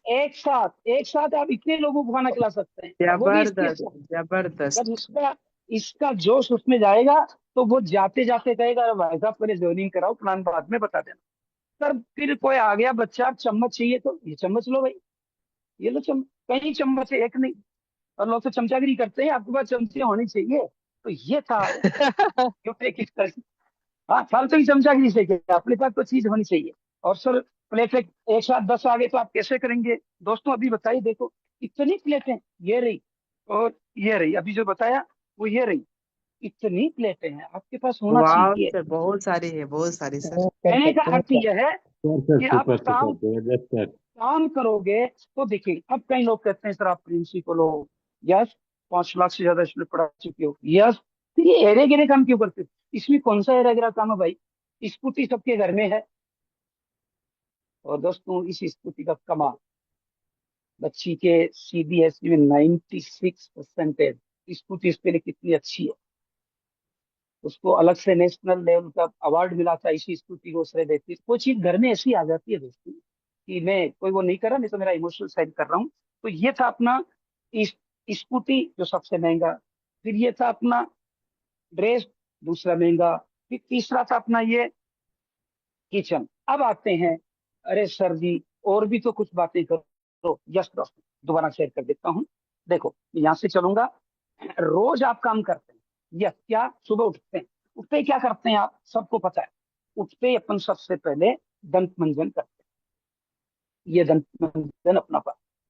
एक साथ आप इतने लोगों को खाना खिला सकते हैं, और वो भी इसके जबरदस्त, साथ। जबरदस्त। जब इसका इसका जोश उसमें जाएगा तो वो जाते जाते कहेगा अरे भाई साहब पहले ज्वाइनिंग कराओ, प्लान बाद में बता देना। सर फिर कोई आ गया बच्चा, चम्मच चाहिए तो ये चम्मच लो भाई, ये लो चम्मच, कई चम्मच है एक नहीं। और लोग तो चमचागिरी करते हैं, आपके पास चमचे होनी चाहिए। तो ये था यूपी की तरह। हाँ, फालतू की चमचागिरी से क्या, अपने पास तो चीज होनी चाहिए। और सर प्लेटें एक साथ 10 आ गए तो आप कैसे करेंगे दोस्तों? अभी बताइए, देखो इतनी प्लेटें, ये रही और ये रही, अभी जो बताया वो ये रही, इतनी प्लेटें हैं, आपके पास होना वाह चाहिए। सर, बहुत सारी है, बहुत सारी सर। कर कहने का सकते हैं अर्थ यह है सर सर, कि आप सुपर सुपर, काम जबरदस्त सर। काम करोगे तो देखिए। अब कई लोग कहते हैं सर आप प्रिंसिपल हो, यस, 5 लाख से ज्यादा स्टूडेंट पढ़ा चुके हो, यस, फिर ये एरे गिरे काम क्यों करते हो? इसमें कौन सा एरा गिरा काम है भाई? स्कूटी सबके घर में है, और दोस्तों इस स्कूटी का कमाल, बच्ची के सीबीएसई में 96% स्कूटी इसके लिए कितनी अच्छी है। उसको अलग से नेशनल लेवल का अवार्ड मिला था इसी स्कूटी को श्रेय देती है। कोई चीज घर में ऐसी आ जाती है दोस्तों कि मैं कोई वो नहीं कर रहा, नहीं तो मेरा इमोशनल साइड कर रहा हूँ। तो ये था अपना इस स्कूटी जो सबसे महंगा, फिर ये था अपना ड्रेस दूसरा महंगा, फिर तीसरा था अपना ये किचन। अब आते हैं, अरे सर जी और भी तो कुछ बातें करो। यस दोस्तों, दोबारा शेयर कर देता हूँ। देखो यहाँ से चलूंगा। रोज आप काम करते हैं, यस, क्या सुबह उठते हैं, उठते ही क्या करते हैं आप सबको पता है, उठते ही अपन सबसे पहले दंत मंजन करते हैं। ये दंत मंजन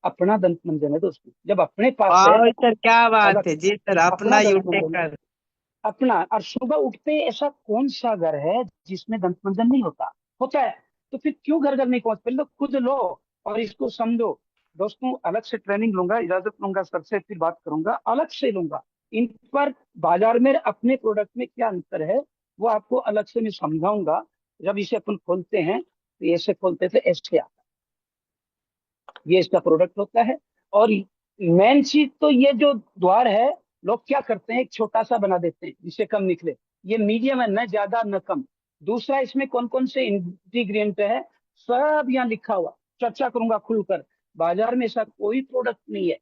अपना दंत मंजन है दोस्तों, जब अपने पास है। वाह सर, क्या अगर बात है जी सर, अपना अपना दंत यूटे मंजन, कर। अपना, और सुबह उठते ही ऐसा कौन सा घर है जिसमें दंत मंजन नहीं होता? होता है। तो फिर क्यों घर घर नहीं पहुंच, पहले तो खुद लो और इसको समझो। दोस्तों अलग से ट्रेनिंग लूंगा, इजाजत लूंगा सर से, फिर बात करूंगा, अलग से लूंगा इन पर। बाजार में अपने प्रोडक्ट में क्या अंतर है वो आपको अलग से मैं समझाऊंगा। जब इसे अपन खोलते हैं तो ऐसे खोलते थे, ऐसे आता है, ये इसका प्रोडक्ट होता है। और मेन चीज तो ये जो द्वार है, लोग क्या करते हैं एक छोटा सा बना देते हैं जिससे कम निकले। ये मीडियम है, न ज्यादा न कम। दूसरा इसमें कौन कौन से इंग्रेडिएंट है सब यहाँ लिखा हुआ, चर्चा करूंगा खुलकर। बाजार में ऐसा कोई प्रोडक्ट नहीं है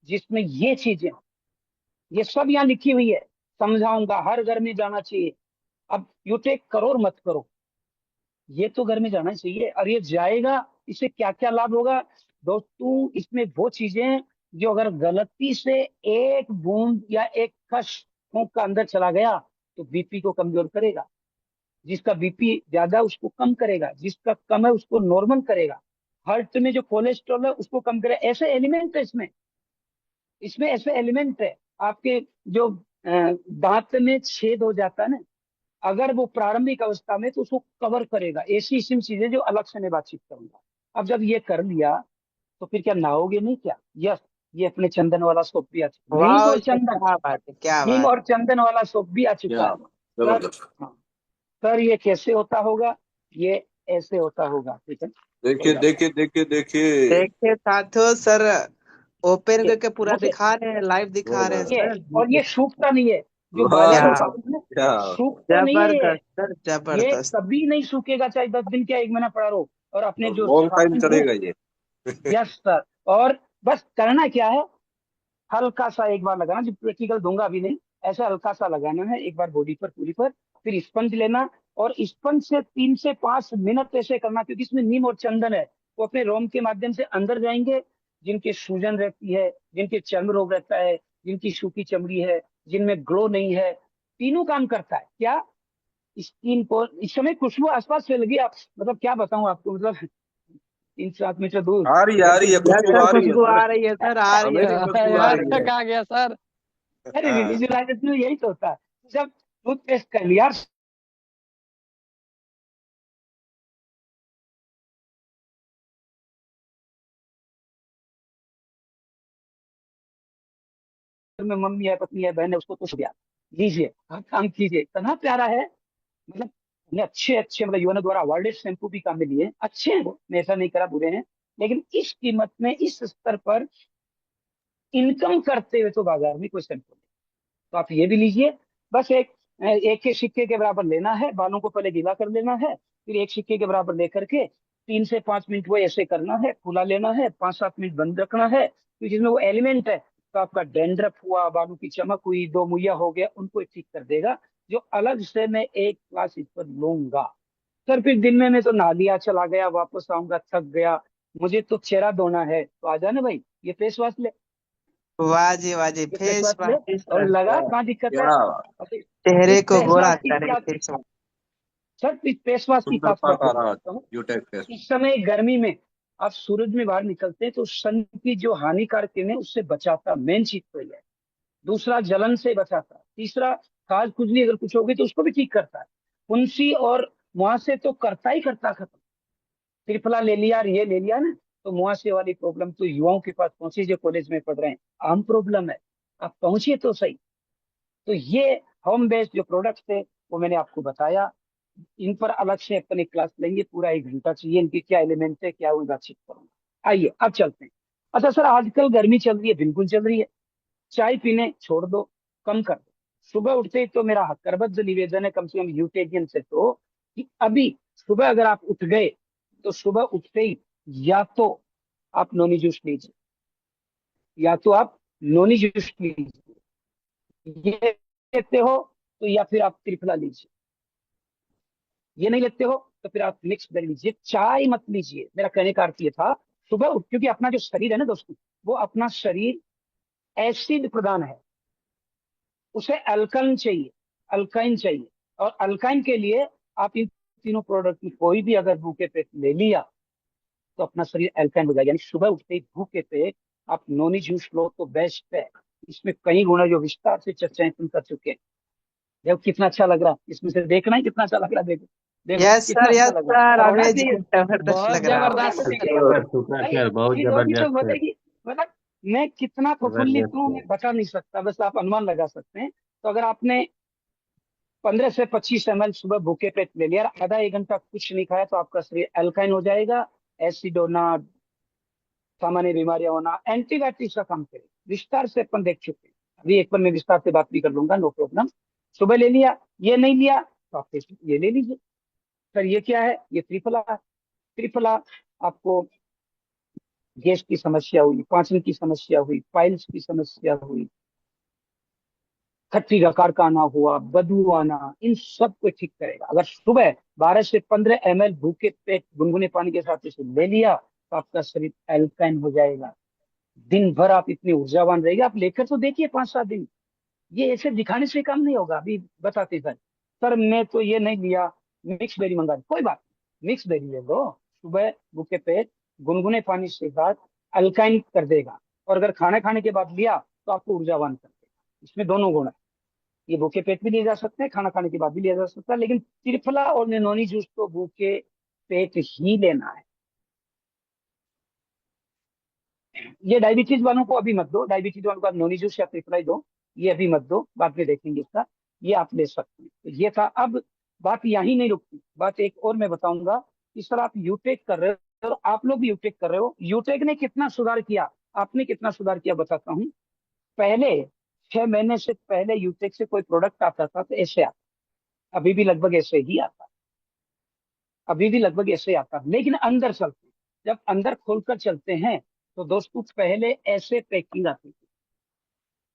जिसमें ये चीजें, ये सब यहाँ लिखी हुई है, समझाऊंगा, हर घर में जाना चाहिए। अब यूटेक करो और मत करो, ये तो घर में जाना चाहिए, और ये जाएगा, इससे क्या क्या लाभ होगा दोस्तों? इसमें वो चीजें हैं जो अगर गलती से एक बूंद या एक कश फूंक का अंदर चला गया तो बीपी को कमजोर करेगा। जिसका बीपी ज्यादा उसको कम करेगा, जिसका कम है उसको नॉर्मल करेगा। हार्ट में जो कोलेस्ट्रॉल है उसको कम करेगा। ऐसे एलिमेंट है इसमें, इसमें ऐसे एलिमेंट है। आपके जो दांत में छेद हो जाता है ना, अगर वो प्रारंभिक अवस्था में, तो उसको कवर करेगा। ऐसी ऐसी चीजें जो अलग से मैं बातचीत करूंगा। अब जब ये कर लिया तो फिर क्या नहाओगे नहीं क्या? यस, ये अपने चंदन वाला सोप भी आ चुका है, हींग वाह और सर, चंदन, क्या बात है, क्या हींग बात और चंदन वाला सोप भी आ चुका क्या है बात, सर। जबरदस्त। हाँ सर, ये कैसे होता होगा? ये ऐसे होता होगा, ठीक है, कोई देखिए बात देखिए देखिए देखिए। देखिए साथियों, सर ओपन नहीं। करके पूरा मुझे दिखा रहे हैं, लाइव दिखा रहे हैं ये, सर। और ये सूखता नहीं है, जो वाह बाजार क्या में पाउडर है ना, क्या। सूखता नहीं है ये। जबरदस्त सर, ये जबरदस्त। कभी नहीं सूखेगा, चाहे 10 दिन क्या 1 महीना पड़ा रहो। और अपने जो लॉन्ग टाइम साबुन है, चलेगा ये। यस सर, और बस करना क्या है, हल्का सा एक बार लगाना, जो प्रैक्टिकल दूंगा अभी नहीं, ऐसा हल्का सा लगाना है एक बार बॉडी पर पूरी पर। फिर स्पंज लेना और स्पंज से 3 से 5 मिनट ऐसे करना, क्योंकि इसमें नीम और चंदन है, वो अपने रोम के माध्यम से अंदर जाएंगे। जिनके सूजन रहती है, जिनके चर्म रोग रहता है, जिनकी सूखी चमड़ी है, जिनमें ग्लो नहीं है, तीनों काम करता है क्या स्किन को। इस समय खुशबू आसपास फैल गई, आप मतलब क्या बताऊं आपको, मतलब 3-7 मीटर दूर आ अगर रही कुछ है, यार खुशबू सर आ रही है खुशबू सर। आ रही है सर, आ रही हमें है भी सर। खुशबू आ यार रही है। तक आ गया सर। अरे हाँ। विजुअलाइजेशन में यही तो होता है। जब टूथपेस्ट कर लिया में, मम्मी है, पत्नी है, बहन है, उसको तो दिया, लीजिए आप काम कीजिए, इतना प्यारा है। मतलब हमने अच्छे अच्छे, मतलब यूएनओ द्वारा अवार्डेड शैम्पू भी काम में लिए, अच्छे हैं वो, मैं ऐसा नहीं करा बुरे हैं, लेकिन इस कीमत में इस स्तर पर इनकम करते हुए तो बाजार में कोई शैम्पू नहीं। तो आप ये भी लीजिए। बस एक के सिक्के के बराबर लेना है, बालों को पहले गीला कर लेना है, फिर एक सिक्के के बराबर लेकर के 3 से 5 मिनट वो ऐसे करना है, फुला लेना है, 5-7 मिनट बंद रखना है, तो जिसमें वो एलिमेंट है, तो आपका डेंड्रफ हुआ, बालों की चमक हुई, दो मुहैया हो गया, उनको ठीक कर देगा। जो अलग से मैं एक क्लास इस पर लूंगा सर, फिर दिन में मैं तो नहा लिया, चला गया, वापस आऊंगा, थक गया, मुझे तो चेहरा धोना है, तो आ जाना भाई, ये फेस वॉश ले, वाह जी ये फेस फेस वॉश ले वाश और सर, लगा, कहाँ दिक्कत है। क्या और फिर चेहरे इस को फेस गोरा वॉश की करे क्या, फेस वाश। सर इस फेस वॉश की खास सुंदरता बात का ये राज, बताता हूँ। यूटेक टेस्ट। इस समय गर्मी में आप सूरज में बाहर निकलते हैं तो सन की जो हानिकारक किरणें उससे बचाता, मेन चीज तो ये है। दूसरा जलन से बचाता, तीसरा खाज खुजली अगर कुछ होगी तो उसको भी ठीक करता है, फुंसी और मुहासे तो करता ही करता खत्म। त्रिफला ले लिया और ये ले लिया ना, तो मुहासे वाली प्रॉब्लम तो युवाओं के पास पहुंची, जो कॉलेज में पढ़ रहे हैं, आम प्रॉब्लम है, आप पहुंचिए तो सही। तो ये होम बेस्ड जो प्रोडक्ट्स थे वो मैंने आपको बताया, इन पर अलग से अपन एक क्लास लेंगे, पूरा 1 घंटा चाहिए, इनके क्या एलिमेंट है क्या, वो बातचीत करूंगा। आइए अब चलते हैं। अच्छा सर, आजकल गर्मी चल रही है, बिल्कुल चल रही है, चाय पीने छोड़ दो, कम कर दो। सुबह उठते ही तो मेरा करबद्ध निवेदन है, कम से कम यूटेजियन से तो, कि अभी सुबह अगर आप उठ गए तो सुबह उठते ही या तो आप नोनी जूस लीजिए, या तो आप नोनी जूस लीजिए, ये लेते हो तो या फिर आप त्रिफला लीजिए, ये नहीं लेते हो तो फिर आप मिक्स दे लीजिए, चाय मत लीजिए। मेरा कहने का अर्थ ये था, सुबह उठ, क्योंकि अपना जो शरीर है ना दोस्तों, वो अपना शरीर एसिड प्रदान है, उसे अल्कन चाहिए, अल्काइन चाहिए। और अल्काइन के लिए आप इन तीनों प्रोडक्ट में कोई भी अगर भूखे पेट ले लिया तो अपना शरीर अल्काइन हो जाएगा। यानी सुबह उठते ही भूखे पेट आप नोनी जूस लो तो बेस्ट है। इसमें कई गुना जो विस्तार से चर्चाएं तुम कर चुके हैं, देखो कितना अच्छा लग रहा है, इसमें से देखना ही कितना अच्छा लग रहा है, देखो देखो कितना अच्छा यस लग रहा है, सर, अब होना चाहिए। अमेजिंग जबरदस्त बहुत लग रहा है होना जबरदस्त तो सर। चाहिए। सुपर सुपर भाई सर, बहुत चीज होगी तो जबरदस्त सर। बोलेगी, मतलब मैं कितना प्रफुल्लित जबरदस्त हूँ सर। मैं बता नहीं सकता, बस आप अनुमान लगा सकते हैं। तो अगर आपने 15 से 25 ml सुबह भूखे पेट ले लिया, आधा 1 घंटा कुछ नहीं खाया, तो आपका शरीर अल्काइन हो जाएगा। एसिड होना, सामान्य बीमारियां होना, एंटीबायोटिक्स का काम करेगा, विस्तार से अपन देख चुके हैं। अभी एक पर मैं विस्तार से बात भी कर लूंगा, नो प्रॉब्लम। सुबह ले लिया, ये नहीं लिया तो आप ये ले लीजिए। सर ये क्या है, ये त्रिफला है। त्रिफला आपको गैस की समस्या हुई, पाचन की समस्या हुई, पाइल्स की समस्या हुई, खट्टी डकार का आना हुआ, बदबू आना, इन सब को ठीक करेगा। अगर सुबह 12 से 15 ml भूखे पेट गुनगुने पानी के साथ इसे ले लिया तो आपका शरीर एल्काइन हो जाएगा। दिन भर आप इतनी ऊर्जावान रहेगा, आप लेकर तो देखिए 5-7 दिन। ये ऐसे दिखाने से काम नहीं होगा। अभी बताते सर मैं तो ये नहीं लिया, मिक्स बेरी मंगा ली। कोई बात नहीं, मिक्स बेरी ले लो, सुबह भूखे पेट गुनगुने पानी से साथ अल्काइन कर देगा। और अगर खाना खाने के बाद लिया तो आपको ऊर्जावान कर देगा। इसमें दोनों गुण है, ये भूखे पेट भी लिए जा सकते हैं, खाना खाने के बाद भी लिया जा सकता है, लेकिन त्रिफला और निनोनी जूस तो भूखे पेट ही लेना है। ये डायबिटीज वालों को अभी मत दो, डायबिटीज वालों को आप नोनी जूस या त्रिफला ही दो, ये अभी मत दो, बाद में देखेंगे इसका। ये आप ले सकते हैं। तो ये था। अब बात यहीं नहीं रुकती, बात एक और मैं बताऊंगा कि सर आप यूटेक कर रहे हो और आप लोग भी यूटेक कर रहे हो, यूटेक ने कितना सुधार किया, आपने कितना सुधार किया बताता हूँ। पहले 6 महीने से पहले यूटेक से कोई प्रोडक्ट आता था तो ऐसे आता, अभी भी लगभग ऐसे ही आता, अभी भी लगभग ऐसे आता, लेकिन अंदर चलते हैं। जब अंदर खोलकर चलते हैं तो दोस्तों पहले ऐसे पैकिंग आती थी,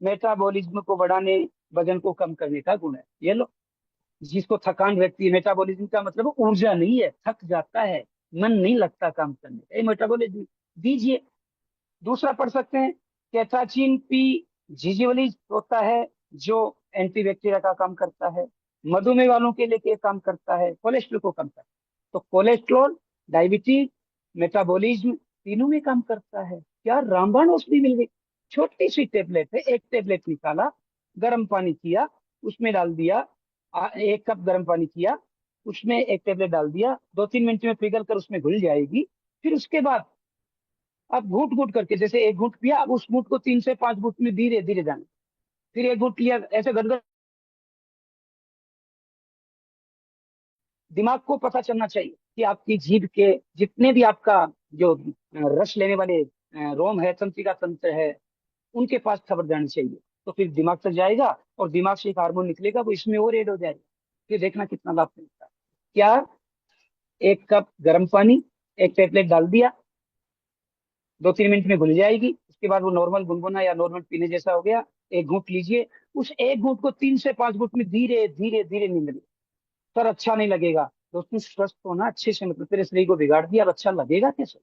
मेटाबॉलिज्म को बढ़ाने, वजन को कम करने का गुण है। ये लो, जिसको थकान रहती है, मेटाबॉलिज्म का मतलब ऊर्जा नहीं है, थक जाता है, मन नहीं लगता काम करने का, ये मेटाबॉलिज्म दीजिए। दूसरा पढ़ सकते हैं, कैथाचिन पी जिजिवली होता है जो एंटीबैक्टीरिया का काम करता है, मधुमेह वालों के लिए क्या काम करता है, कोलेस्ट्रॉल को कम करता है। तो कोलेस्ट्रॉल, डायबिटीज, मेटाबॉलिज्म, तीनों में काम करता है। क्या रामबाण औषधि मिल गई, छोटी सी टेबलेट है, एक टेबलेट निकाला, गर्म पानी किया, उसमें डाल दिया, 1 कप गर्म पानी किया, उसमें एक टेबलेट डाल दिया, 2-3 मिनट में पिघल कर उसमें घुल जाएगी। फिर उसके बाद आप घूट घूट करके, जैसे एक घूट पिया, अब उस घूट को 3 से 5 घूट में धीरे धीरे जाना, फिर एक घूट लिया, ऐसे गदगद। दिमाग को पता चलना चाहिए कि आपकी जीभ के जितने भी आपका जो रस लेने वाले रोम है, तंत्रिका तंत्र है, उनके पास खबर जानी चाहिए। तो फिर दिमाग तक जाएगा और दिमाग से एक हार्मोन निकलेगा, वो इसमें और ऐड हो जाएगा। फिर देखना कितना लाभ मिलता है। क्या, 1 कप गर्म पानी, एक टेबलेट डाल दिया, 2-3 मिनट में घुल जाएगी, उसके बाद वो नॉर्मल गुनगुना या नॉर्मल पीने जैसा हो गया। एक घूंट लीजिए, उस एक घूंट को 3 से 5 घूंट में धीरे धीरे धीरे नींद ली। सर अच्छा नहीं लगेगा, दोस्तों स्वस्थ होना अच्छे से मतलब तेरे शरीर को बिगाड़ दिया, अब अच्छा लगेगा कैसे?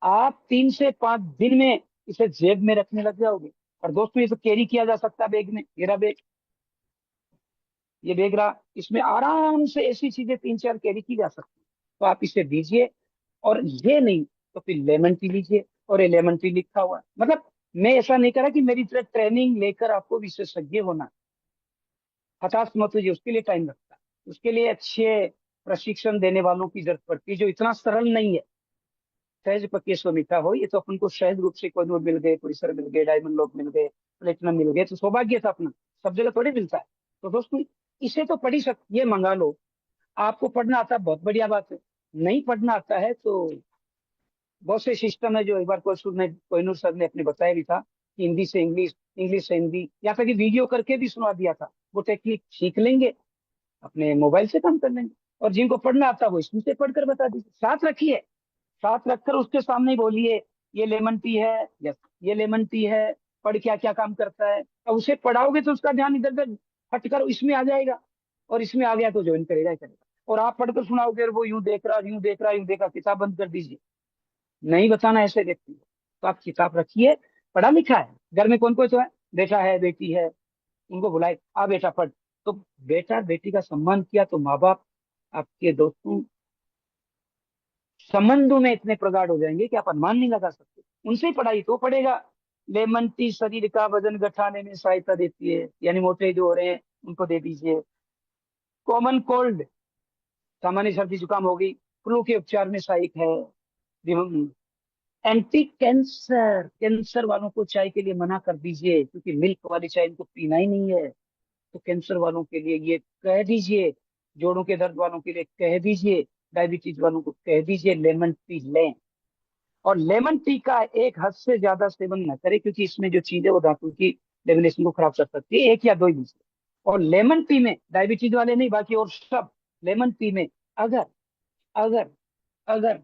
आप 3 से 5 दिन में इसे जेब में रखने लग जाओगे। और दोस्तों ये तो कैरी किया जा सकता है बैग में, मेरा बैग, ये बैग रहा, इसमें आराम से ऐसी चीजें 3-4 कैरी की जा सकती है। तो आप इसे दीजिए, और ये नहीं तो फिर लेमन टी लीजिए, और ये लेमन टी लिखा हुआ है। मतलब मैं ऐसा नहीं करा कि मेरी तरह ट्रेनिंग लेकर आपको विशेषज्ञ होना, हताश मत होइए, उसके लिए टाइम लगता है, उसके लिए अच्छे प्रशिक्षण देने वालों की जरूरत पड़ती है, जो इतना सरल नहीं है। सहज पके सो मीठा हो, ये तो अपन को सहज रूप से कोई नोट मिल गए, कोई सर मिल गए, डायमंड लोग मिल गए, प्लेटिनम मिल गए, तो सौभाग्य था अपना, सब जगह थोड़ी मिलता है। तो दोस्तों इसे तो पढ़ ही सकते, ये मंगा लो। आपको पढ़ना आता है बहुत बढ़िया बात है, नहीं पढ़ना आता है तो बहुत से सिस्टम है, जो एक बार कोहिनूर सर ने अपने बताया भी था कि हिंदी से इंग्लिश, इंग्लिश से हिंदी, या फिर वीडियो करके भी सुना दिया था। वो टेक्निक सीख लेंगे, अपने मोबाइल से काम कर लेंगे। और जिनको पढ़ना आता है वो इसमें से पढ़कर बता दीजिए, साथ रखिए, साथ रखकर उसके सामने ही बोलिए ये लेमन टी है, यस ये लेमन टी है, पढ़ क्या क्या काम करता है। अब उसे पढ़ाओगे तो उसका ध्यान इधर उधर हटकर इसमें आ जाएगा, और इसमें आ गया तो ज्वाइन करेगा ही करेगा। और आप पढ़कर सुनाओगे और वो यूं देख रहा, यूं देख रहा, यूं देखा, किताब बंद कर दीजिए। नहीं बताना ऐसे व्यक्ति को। तो आप किताब रखिए, पढ़ा लिखा है, घर में कौन कोई तो है, बेटा है बेटी है, उनको बुलाए, आ बेटा पढ़। तो बेटा बेटी का सम्मान किया तो माँ बाप आपके दोस्तों संबंधों में इतने प्रगाढ़ हो जाएंगे कि आप अनुमान नहीं लगा सकते। उनसे ही पढ़ाई तो पड़ेगा। लेमन टी शरीर का वजन घटाने में सहायता देती है, यानी मोटे जो हो रहे हैं उनको दे दीजिए। कॉमन कोल्ड, सामान्य सर्दी जुकाम हो गई, फ्लू के उपचार में सहायक है। एंटी कैंसर, कैंसर वालों को चाय के लिए मना कर दीजिए, क्योंकि मिल्क वाली चाय इनको पीना ही नहीं है। तो कैंसर वालों के लिए ये कह दीजिए, जोड़ों के दर्द वालों के लिए कह दीजिए, डायबिटीज वालों को कह दीजिए लेमन टी लें। और लेमन टी का एक हद से ज्यादा सेवन न करें, क्योंकि इसमें जो चीज है वो दांतों की लेमिनेशन को खराब कर सकती है, 1 या 2 ही लीजिए। और लेमन टी में डायबिटीज वाले नहीं, बाकी और सब, लेमन टी में अगर अगर अगर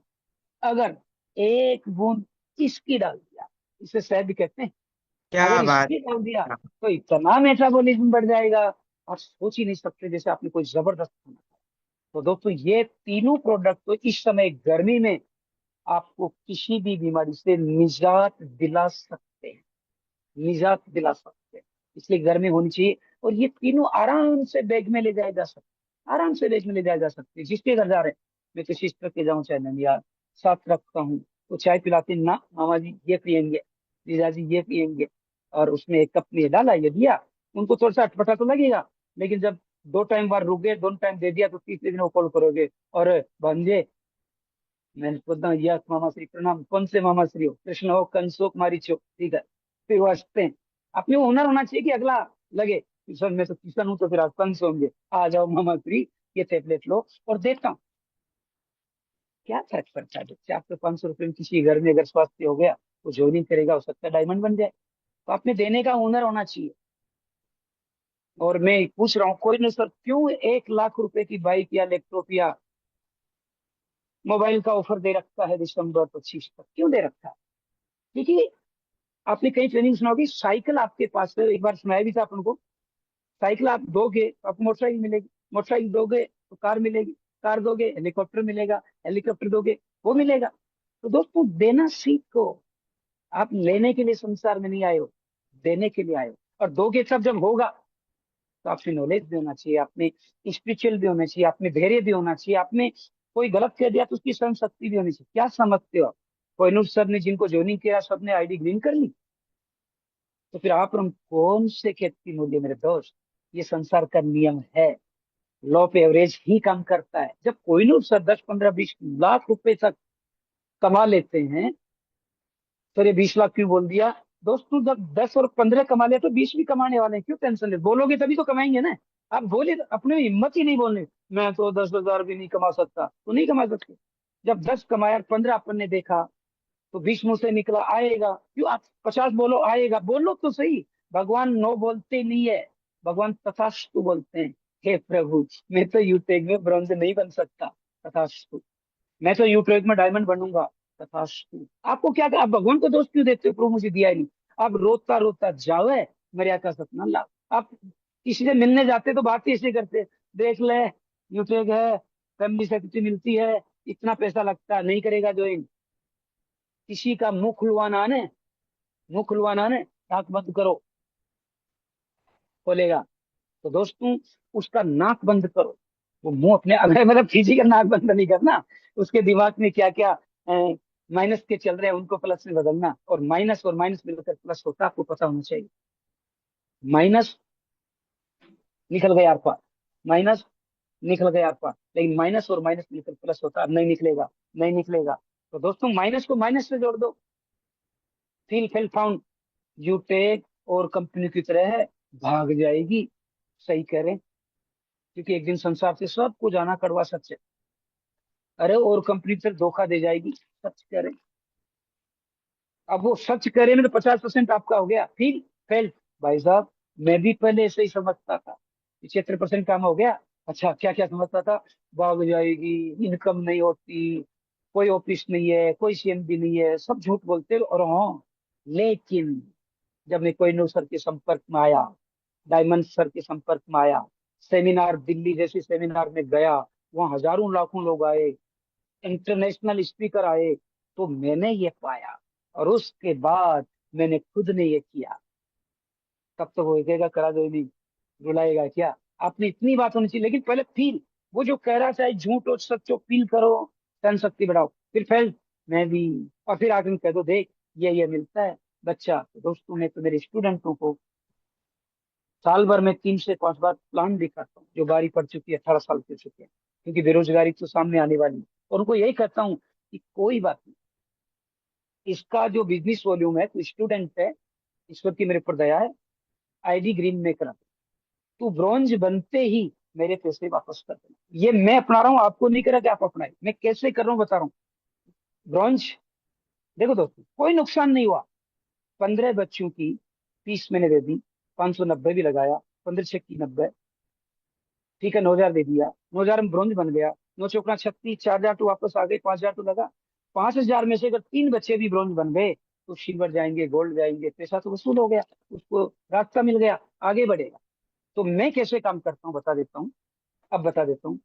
अगर 1 बूंद इसकी डाल दिया, इसे शहद भी कहते हैं, अगर क्या बात इसकी डाल दिया है। तो इतना मेटाबॉलिज्म बढ़ जाएगा, आप सोच ही नहीं सकते, जैसे आपने कोई जबरदस्त खाना खाया। तो दोस्तों ये तीनों प्रोडक्ट तो इस समय गर्मी में आपको किसी भी बीमारी से निजात दिला सकते हैं, निजात दिला सकते हैं। इसलिए घर में होनी चाहिए। और ये तीनों आराम से बैग में ले जाए जा सकते, आराम से बैग में ले जाए जा सकते हैं। जिसके घर जा रहे हैं, मैं किसी सिस्टर के जाऊँ चाहे ननियाल, साथ रखता हूँ, तो चाय पिलाते हैं, ना मामा जी ये पियेंगे, जीजा जी ये पियेंगे, और उसमें 1 कप में ये डाला, ये दिया, उनको थोड़ा सा अटपटा तो लगेगा, लेकिन जब 2 टाइम बार रुक गए, 2 टाइम दे दिया, तो तीसरे दिन वो कॉल करोगे, और भांजे मैंने बोलता हूँ यस मामा श्री प्रणाम, कौन से मामा श्री हो, कृष्ण हो, कंस हो, कुमारी हो, ठीक है। फिर वो हंसते हैं। अपने वो हुनर होना चाहिए कि अगला लगे किशन, मैं तो किशन हूँ तो फिर आप कंस होंगे, आ जाओ मामा श्री, ये टेबलेट लो और देता हूँ। क्या फर्क पड़ता है, 400-500 रुपये में किसी घर में अगर स्वास्थ्य हो गया, वो ज्वाइनिंग करेगा, हो सकता है डायमंड बन जाए। तो आपने देने का हुनर होना चाहिए। और मैं पूछ रहा हूँ, कोई नहीं सर क्यों 1 लाख रुपए की बाइक या लैपटॉप या मोबाइल का ऑफर दे रखा है दिसंबर 25 तक, क्यों दे रखा है? क्योंकि आपने कई ट्रेनिंग सुना होगी, साइकिल आपके पास है, एक बार सुनाया भी था अपन को। साइकिल आप दोगे तो आपको मोटरसाइकिल मिलेगी, मोटरसाइकिल दोगे तो कार मिलेगी, कार दोगे हेलीकॉप्टर मिलेगा, हेलीकॉप्टर दोगे वो मिलेगा। तो दोस्तों देना सीखो। आप लेने के लिए संसार में नहीं आए हो, देने के लिए आए हो। और दोगे तब जब होगा। तो आपने नॉलेज भी होना चाहिए, आपने स्पिरिचुअल भी होना चाहिए, आपने धैर्य भी होना चाहिए, आपने कोई गलत कह दिया तो उसकी सहन शक्ति भी होनी चाहिए। क्या समझते हो आप? कोहिनूर सर ने जिनको ज्वाइनिंग किया सबने आईडी ग्रीन कर ली, तो फिर आप और हम कौन से खेत की मूल्य मेरे दोस्त। ये संसार का नियम है। लॉ ऑफ एवरेज ही काम करता है। जब कोहिनूर सर 10 15 20 लाख रुपए तक कमा लेते हैं, सर ये 20 लाख क्यों बोल दिया? दोस्तों जब 10 और 15 कमा ले तो 20 भी कमाने वाले हैं, क्यों टेंशन ले? बोलोगे तभी तो कमाएंगे ना। आप बोले, अपने में हिम्मत ही नहीं बोलने, मैं तो 10,000 भी नहीं कमा सकता, तो नहीं कमा सकते। जब 10 कमाया, 15 अपन ने देखा, तो 20 मुंह से निकला, आएगा क्यों? आप 50 बोलो, आएगा। बोलो तो सही। भगवान नो बोलते नहीं है, भगवान तथास्तु बोलते हैं। हे प्रभु, मैं तो यूटेक में ब्रॉन्ज नहीं बन सकता, तथास्तु। मैं तो यूट्यूब में डायमंड बनूंगा, तथास्तु। आपको क्या, आप भगवान को दोष क्यों देते हो? प्रभु मुझे दिया ही नहीं। आप रोता रोता जाओ, मरिया का सपना लाओ। आप किसी से मिलने जाते तो बात ही ऐसे करते, देख ले यूट्यूब है, फैमिली सेक्रेटरी मिलती है, इतना पैसा लगता है, नहीं करेगा ज्वाइन। किसी का मुंह खुलवाना है, मुंह खुलवाना है, नाक बंद करो, खोलेगा। तो दोस्तों उसका नाक बंद करो। वो मुंह अपने, अगर मतलब किसी का नाक बंद नहीं करना, उसके दिमाग में क्या क्या माइनस के चल रहे हैं उनको प्लस में बदलना। और माइनस मिलकर प्लस होता है, आपको पता होना चाहिए। माइनस निकल गया आर पार, माइनस निकल गया आर पार, लेकिन माइनस और माइनस मिलकर प्लस होता है। अब नहीं निकलेगा, नहीं निकलेगा। तो दोस्तों माइनस को माइनस से जोड़ दो। Feel fail found, you take और कंपनी की तरह है, भाग जाएगी। सही करें, क्योंकि एक दिन संसार से सबको जाना कड़वा सच है। अरे और कंपनी फिर धोखा दे जाएगी। सच करें, अब वो सच करे में तो 50% आपका हो गया। फिर फेल, भाई साहब मैं भी पहले ऐसे ही समझता था, 75% काम हो गया। अच्छा क्या क्या समझता था? भाग जाएगी, इनकम नहीं होती, कोई ऑफिस नहीं है, कोई सीएमडी नहीं है, सब झूठ बोलते। और हाँ, लेकिन जब मैं कोहिनूर सर के संपर्क में आया, डायमंड सर के संपर्क में आया, सेमिनार दिल्ली जैसे सेमिनार में गया, वहां हजारों लाखों लोग आए, इंटरनेशनल स्पीकर आए, तो मैंने ये पाया। और उसके बाद मैंने खुद ने ये किया। तब तो वो कहेगा करा दो ही नहीं, रुलाएगा क्या? आपने इतनी बात होनी चाहिए, लेकिन पहले फील। वो जो कह रहा था झूठ और सच को फील करो, सहन शक्ति बढ़ाओ। फिर फेल, मैं भी। और फिर आगे कह दो देख ये मिलता है बच्चा। तो दोस्तों मैं तो मेरे स्टूडेंटों को साल भर में 3 से 5 बार प्लान दिखाता हूँ, जो गाड़ी पड़ चुकी है, 18 साल के चुके हैं, क्योंकि बेरोजगारी तो सामने आने वाली है। और उनको यही कहता हूँ कि कोई बात नहीं, इसका जो बिजनेस वॉल्यूम है, कोई स्टूडेंट है, ईश्वर की मेरे पर दया है, आईडी ग्रीन में करा, तू ब्रॉन्ज बनते ही मेरे पैसे वापस कर देना। ये मैं अपना रहा हूँ, आपको नहीं करा कि आप अपनाए। मैं कैसे कर रहा हूँ बता रहा हूँ। ब्रॉन्ज, देखो दोस्तों कोई नुकसान नहीं हुआ। 15 बच्चों की फीस मैंने दे दी, 590 भी लगाया, 15 6 की 90, ठीक है, 9,000 दे दिया, 9,000 में ब्रॉन्ज बन गया। 9 चौकड़ा 36, 4,000 तो वापस आ गए, 5,000 तो लगा। 5,000 में से अगर 3 बच्चे भी ब्रॉन्ज बन गए, तो सिल्वर जाएंगे, गोल्ड जाएंगे, पैसा तो वसूल हो गया, उसको रास्ता मिल गया, आगे बढ़ेगा। तो मैं कैसे काम करता हूँ बता देता हूँ। अब बता देता हूँ।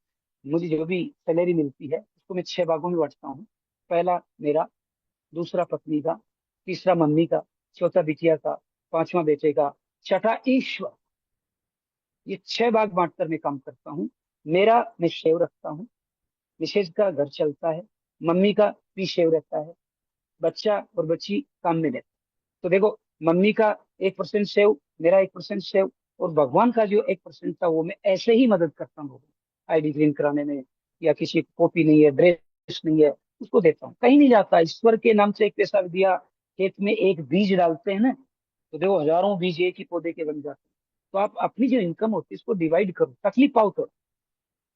मुझे जो भी सैलरी मिलती है उसको मैं 6 भागों में बांटता हूँ। पहला मेरा, दूसरा पत्नी का, तीसरा मम्मी का, चौथा बिटिया का, पांचवा बेटे का, छठा ईश्वर। ये 6 भाग बांटकर मैं काम करता हूँ। मेरा मैं शेव रखता हूँ, मिसेज का घर चलता है, मम्मी का भी शेव रहता है, बच्चा और बच्ची काम में रहता है। तो देखो, मम्मी का 1% सेव, मेरा 1% सेव, और भगवान का जो 1% था वो मैं ऐसे ही मदद करता हूँ आईडी ग्रीन कराने में। या किसी को कॉपी नहीं है, ड्रेस नहीं है, उसको देता हूँ, कहीं नहीं जाता। ईश्वर के नाम से एक पैसा दिया। खेत में एक बीज डालते हैं ना, तो देखो हजारों बीज एक ही पौधे के बन जाते हैं। तो आप अपनी जो इनकम होती है इसको डिवाइड करो, तकलीफ पाओ तो।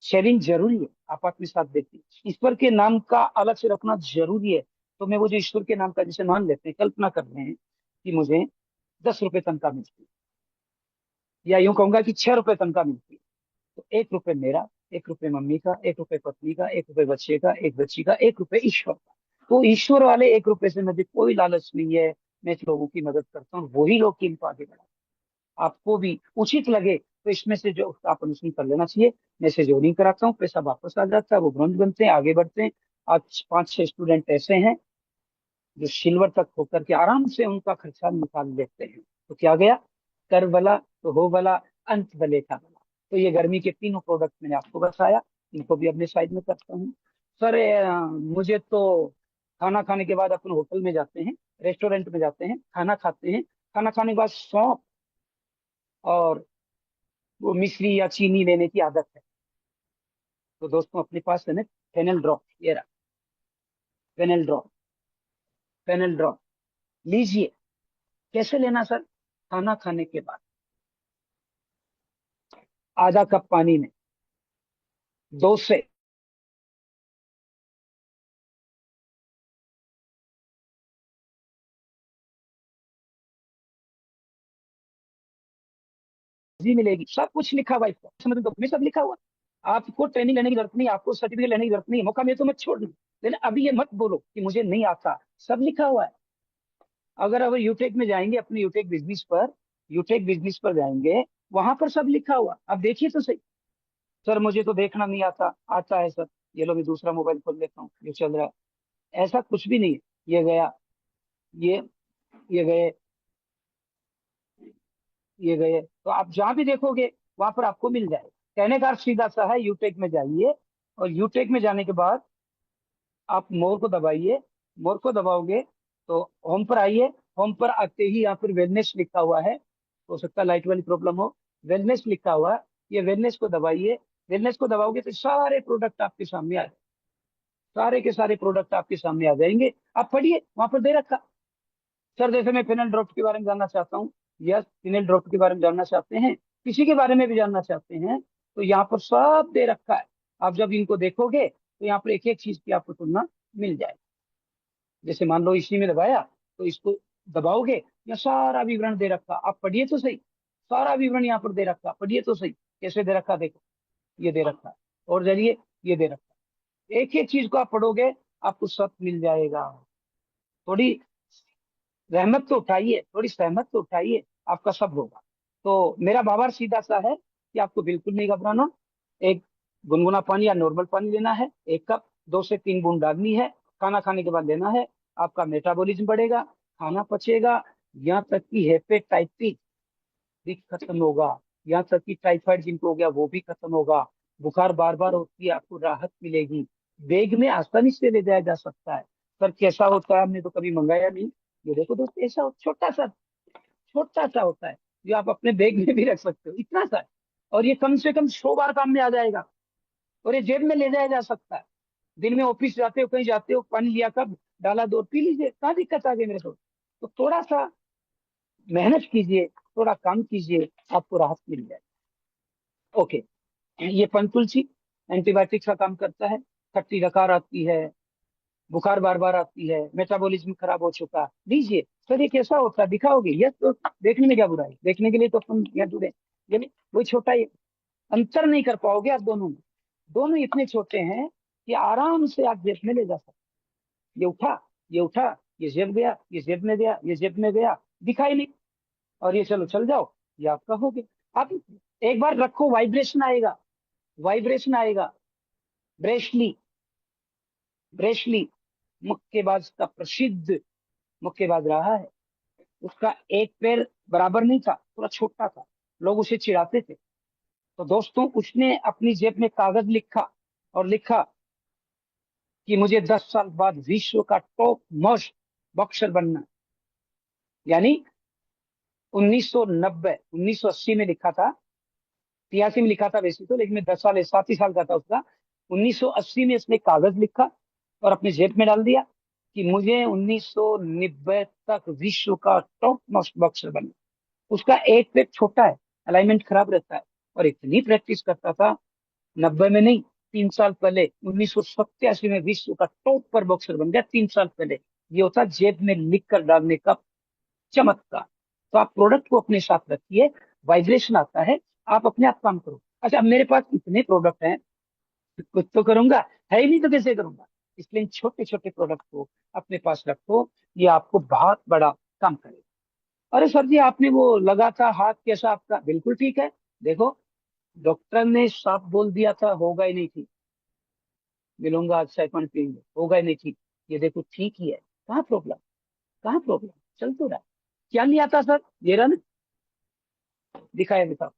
शेयरिंग जरूरी है, आप में साथ देती है। ईश्वर के नाम का अलग से रखना जरूरी है। तो मैं वो जो ईश्वर के नाम का, जैसे मान लेते हैं, कल्पना कर रहे हैं कि मुझे 10 रुपए तनख्वाह मिलती है, या यूं कहूंगा कि 6 रुपए तनख्वाह मिलती है, तो 1 रुपए मेरा, 1 रुपए मम्मी का, 1 रुपए पत्नी का, 1 रुपए बच्चे का, एक बच्ची का, 1 रुपए ईश्वर का। तो ईश्वर वाले 1 रुपए से मुझे कोई लालच नहीं है, मैं लोगों की मदद करता हूँ, वही लोग टीम को आगे बढ़ाते हैं। आपको भी उचित लगे तो इसमें से जो आप अनुसरण कर लेना चाहिए। मैं से जोड़िंग कराता हूँ, पैसा वापस आ जाता है, वो ब्रॉन्ज बनते हैं, आगे बढ़ते हैं। आज 5-6 स्टूडेंट ऐसे हैं जो सिल्वर तक होकर के आराम से उनका खर्चा निकाल लेते हैं। तो क्या गया, कर भला तो हो भला, अंत भले का भला। तो ये गर्मी के तीनों प्रोडक्ट मैंने आपको बताया, इनको भी अपने साइड में करता हूँ। सर मुझे तो खाना खाने के बाद अपन होटल में जाते हैं, रेस्टोरेंट में जाते हैं, खाना खाते हैं, खाना खाने के बाद सौंफ और वो मिश्री या चीनी लेने की आदत है। तो दोस्तों अपने पास है ना फेनल ड्रॉप, ये रहा फेनल ड्रॉप, फेनल ड्रॉप लीजिए। कैसे लेना सर, खाना खाने के बाद आधा कप पानी में 2 से जी मिलेगी, सब कुछ लिखा हुआ है इसको, समझ लो में सब लिखा हुआ है। आपको ट्रेनिंग लेने की जरूरत नहीं, आपको सर्टिफिकेट लेने की जरूरत नहीं, मौका मिले तो मत छोड़ना। लेकिन अभी ये मत बोलो कि मुझे नहीं आता, सब लिखा हुआ है। अगर अब यूटेक में जाएंगे, अपने यूटेक बिजनेस पर जाएंगे, वहां पर सब लिखा हुआ, अब देखिए तो सही। सर मुझे तो देखना नहीं आता, आता है सर, ये लो मैं दूसरा मोबाइल खोल लेता हूँ, ये चल रहा है। ऐसा कुछ भी नहीं है। ये गया, ये ये गए, ये गए, तो आप जहां भी देखोगे वहां पर आपको मिल जाएगा। कहने का अर्थ सीधा सा है, यूटेक में जाइए और यूटेक में जाने के बाद आप मोर को दबाइए, मोर को दबाओगे तो होम पर आइए। होम पर आते ही यहाँ पर वेलनेस लिखा हुआ है, हो सकता है लाइट वाली प्रॉब्लम हो, वेलनेस लिखा हुआ है, ये वेलनेस को दबाइए। वेलनेस को दबाओगे तो सारे प्रोडक्ट आपके सामने आ जाए, सारे के सारे प्रोडक्ट आपके सामने आ जाएंगे। आप पढ़िए, वहां पर दे रखा। सर जैसे मैं फिनल ड्रॉप के बारे में जानना चाहता हूँ, यस फिनल ड्रॉप के बारे में जानना चाहते हैं, किसी के बारे में भी जानना चाहते हैं, तो यहाँ पर सब दे रखा है। आप जब इनको देखोगे तो यहाँ पर एक एक चीज की आपको तुलना मिल जाएगी। जैसे मान लो इसी में दबाया, तो इसको दबाओगे, या सारा विवरण दे रखा, आप पढ़िए तो सही। सारा विवरण यहाँ पर दे रखा, पढ़िए तो सही। कैसे दे रखा देखो, ये दे रखा है, और जरिए ये दे रखा है। एक एक चीज को आप पढ़ोगे, आपको सब मिल जाएगा। थोड़ी रहमत तो उठाइए, थोड़ी सहमत तो उठाइए, आपका सब होगा। तो मेरा बाबर सीधा सा है कि आपको बिल्कुल नहीं घबराना। एक गुनगुना पानी या नॉर्मल पानी लेना है, 1 कप, 2 से 3 बूंद डालनी है, खाना खाने के बाद लेना है। आपका मेटाबॉलिज्म बढ़ेगा, खाना पचेगा, यहाँ तक कि हेपेटाइटिस भी खत्म होगा, यहाँ तक कि टाइफाइड जिनको हो गया वो भी खत्म होगा। बुखार बार बार होती है, आपको राहत मिलेगी। बैग में आसानी से ले जाया जा सकता है। सर कैसा होता है, हमने तो कभी मंगाया नहीं। ये देखो दोस्त, ऐसा छोटा सा होता है, जो आप अपने बैग में भी रख सकते हो, इतना सा है। और ये कम से कम 100 बार काम में आ जाएगा, और ये जेब में ले जाया जा सकता है। दिन में ऑफिस जाते हो, कहीं जाते हो, पानी लिया कब, डाला दो, पी लीजिए, कहाँ दिक्कत आ गई मेरे को। तो थोड़ा सा मेहनत कीजिए, थोड़ा काम कीजिए, आपको राहत मिल जाए। ओके, ये पंतुलसी एंटीबायोटिक का काम करता है। खट्टी डकार आती है, बुखार बार बार आती है, मेटाबॉलिज्म खराब हो चुका, लीजिए। सर ये कैसा होता है दिखाओगे, यस तो देखने में क्या बुराई, देखने के लिए तो अपन यहाँ जुड़े। यानी वही छोटा ही अंतर नहीं कर पाओगे आप दोनों में। दोनों इतने छोटे हैं कि आराम से आप जेब में ले जा सकते। ये उठा, ये उठा, ये जेब गया, ये जेब में गया, ये जेब में गया, दिखाई नहीं। और ये चलो चल जाओ, ये आपका हो गया। आप एक बार रखो, वाइब्रेशन आएगा, वाइब्रेशन आएगा। ब्रेशली, ब्रेशली मुक्केबाज का प्रसिद्ध मुक्केबाज रहा है। उसका एक पैर बराबर नहीं था, थोड़ा छोटा था, लोग उसे चिढ़ाते थे। तो दोस्तों उसने अपनी जेब में कागज लिखा और लिखा कि मुझे 10 साल बाद विश्व का टॉप मोस्ट बॉक्सर बनना है। यानी 1990 1980 में लिखा था, 83 में लिखा था वैसे तो, लेकिन मैं 10 साल 7 ही साल का था उसका। 1980 में इसने कागज लिखा और अपने जेब में डाल दिया कि मुझे 1990 तक विश्व का टॉप मोस्ट बॉक्सर बनना। उसका एक पैर छोटा है, अलाइनमेंट खराब रहता है, और इतनी प्रैक्टिस करता था। 90 में नहीं, 3 साल पहले 1987 में विश्व का टॉप पर बॉक्सर बन गया, 3 साल पहले। ये होता जेब में लिख कर डालने का चमत्कार। तो आप प्रोडक्ट को अपने साथ रखिए, वाइब्रेशन आता है, आप अपने आप काम करो। अच्छा अब मेरे पास इतने प्रोडक्ट हैं, कुछ तो करूंगा, है ही नहीं तो कैसे करूंगा। इसलिए इन छोटे छोटे प्रोडक्ट को अपने पास रखो, ये आपको बहुत बड़ा काम करेगा। अरे सर जी आपने वो लगा था हाथ कैसा आपका, बिल्कुल ठीक है। देखो डॉक्टर ने साफ बोल दिया था होगा ही नहीं ठीक, मिलूंगा आज सेकंड पिएंगे, होगा ही नहीं ठीक। ये देखो ठीक ही है, कहाँ प्रॉब्लम, कहाँ प्रॉब्लम, चल तो रहा है। क्या लिया था सर, ये रहा ना, दिखाया दिखाओ,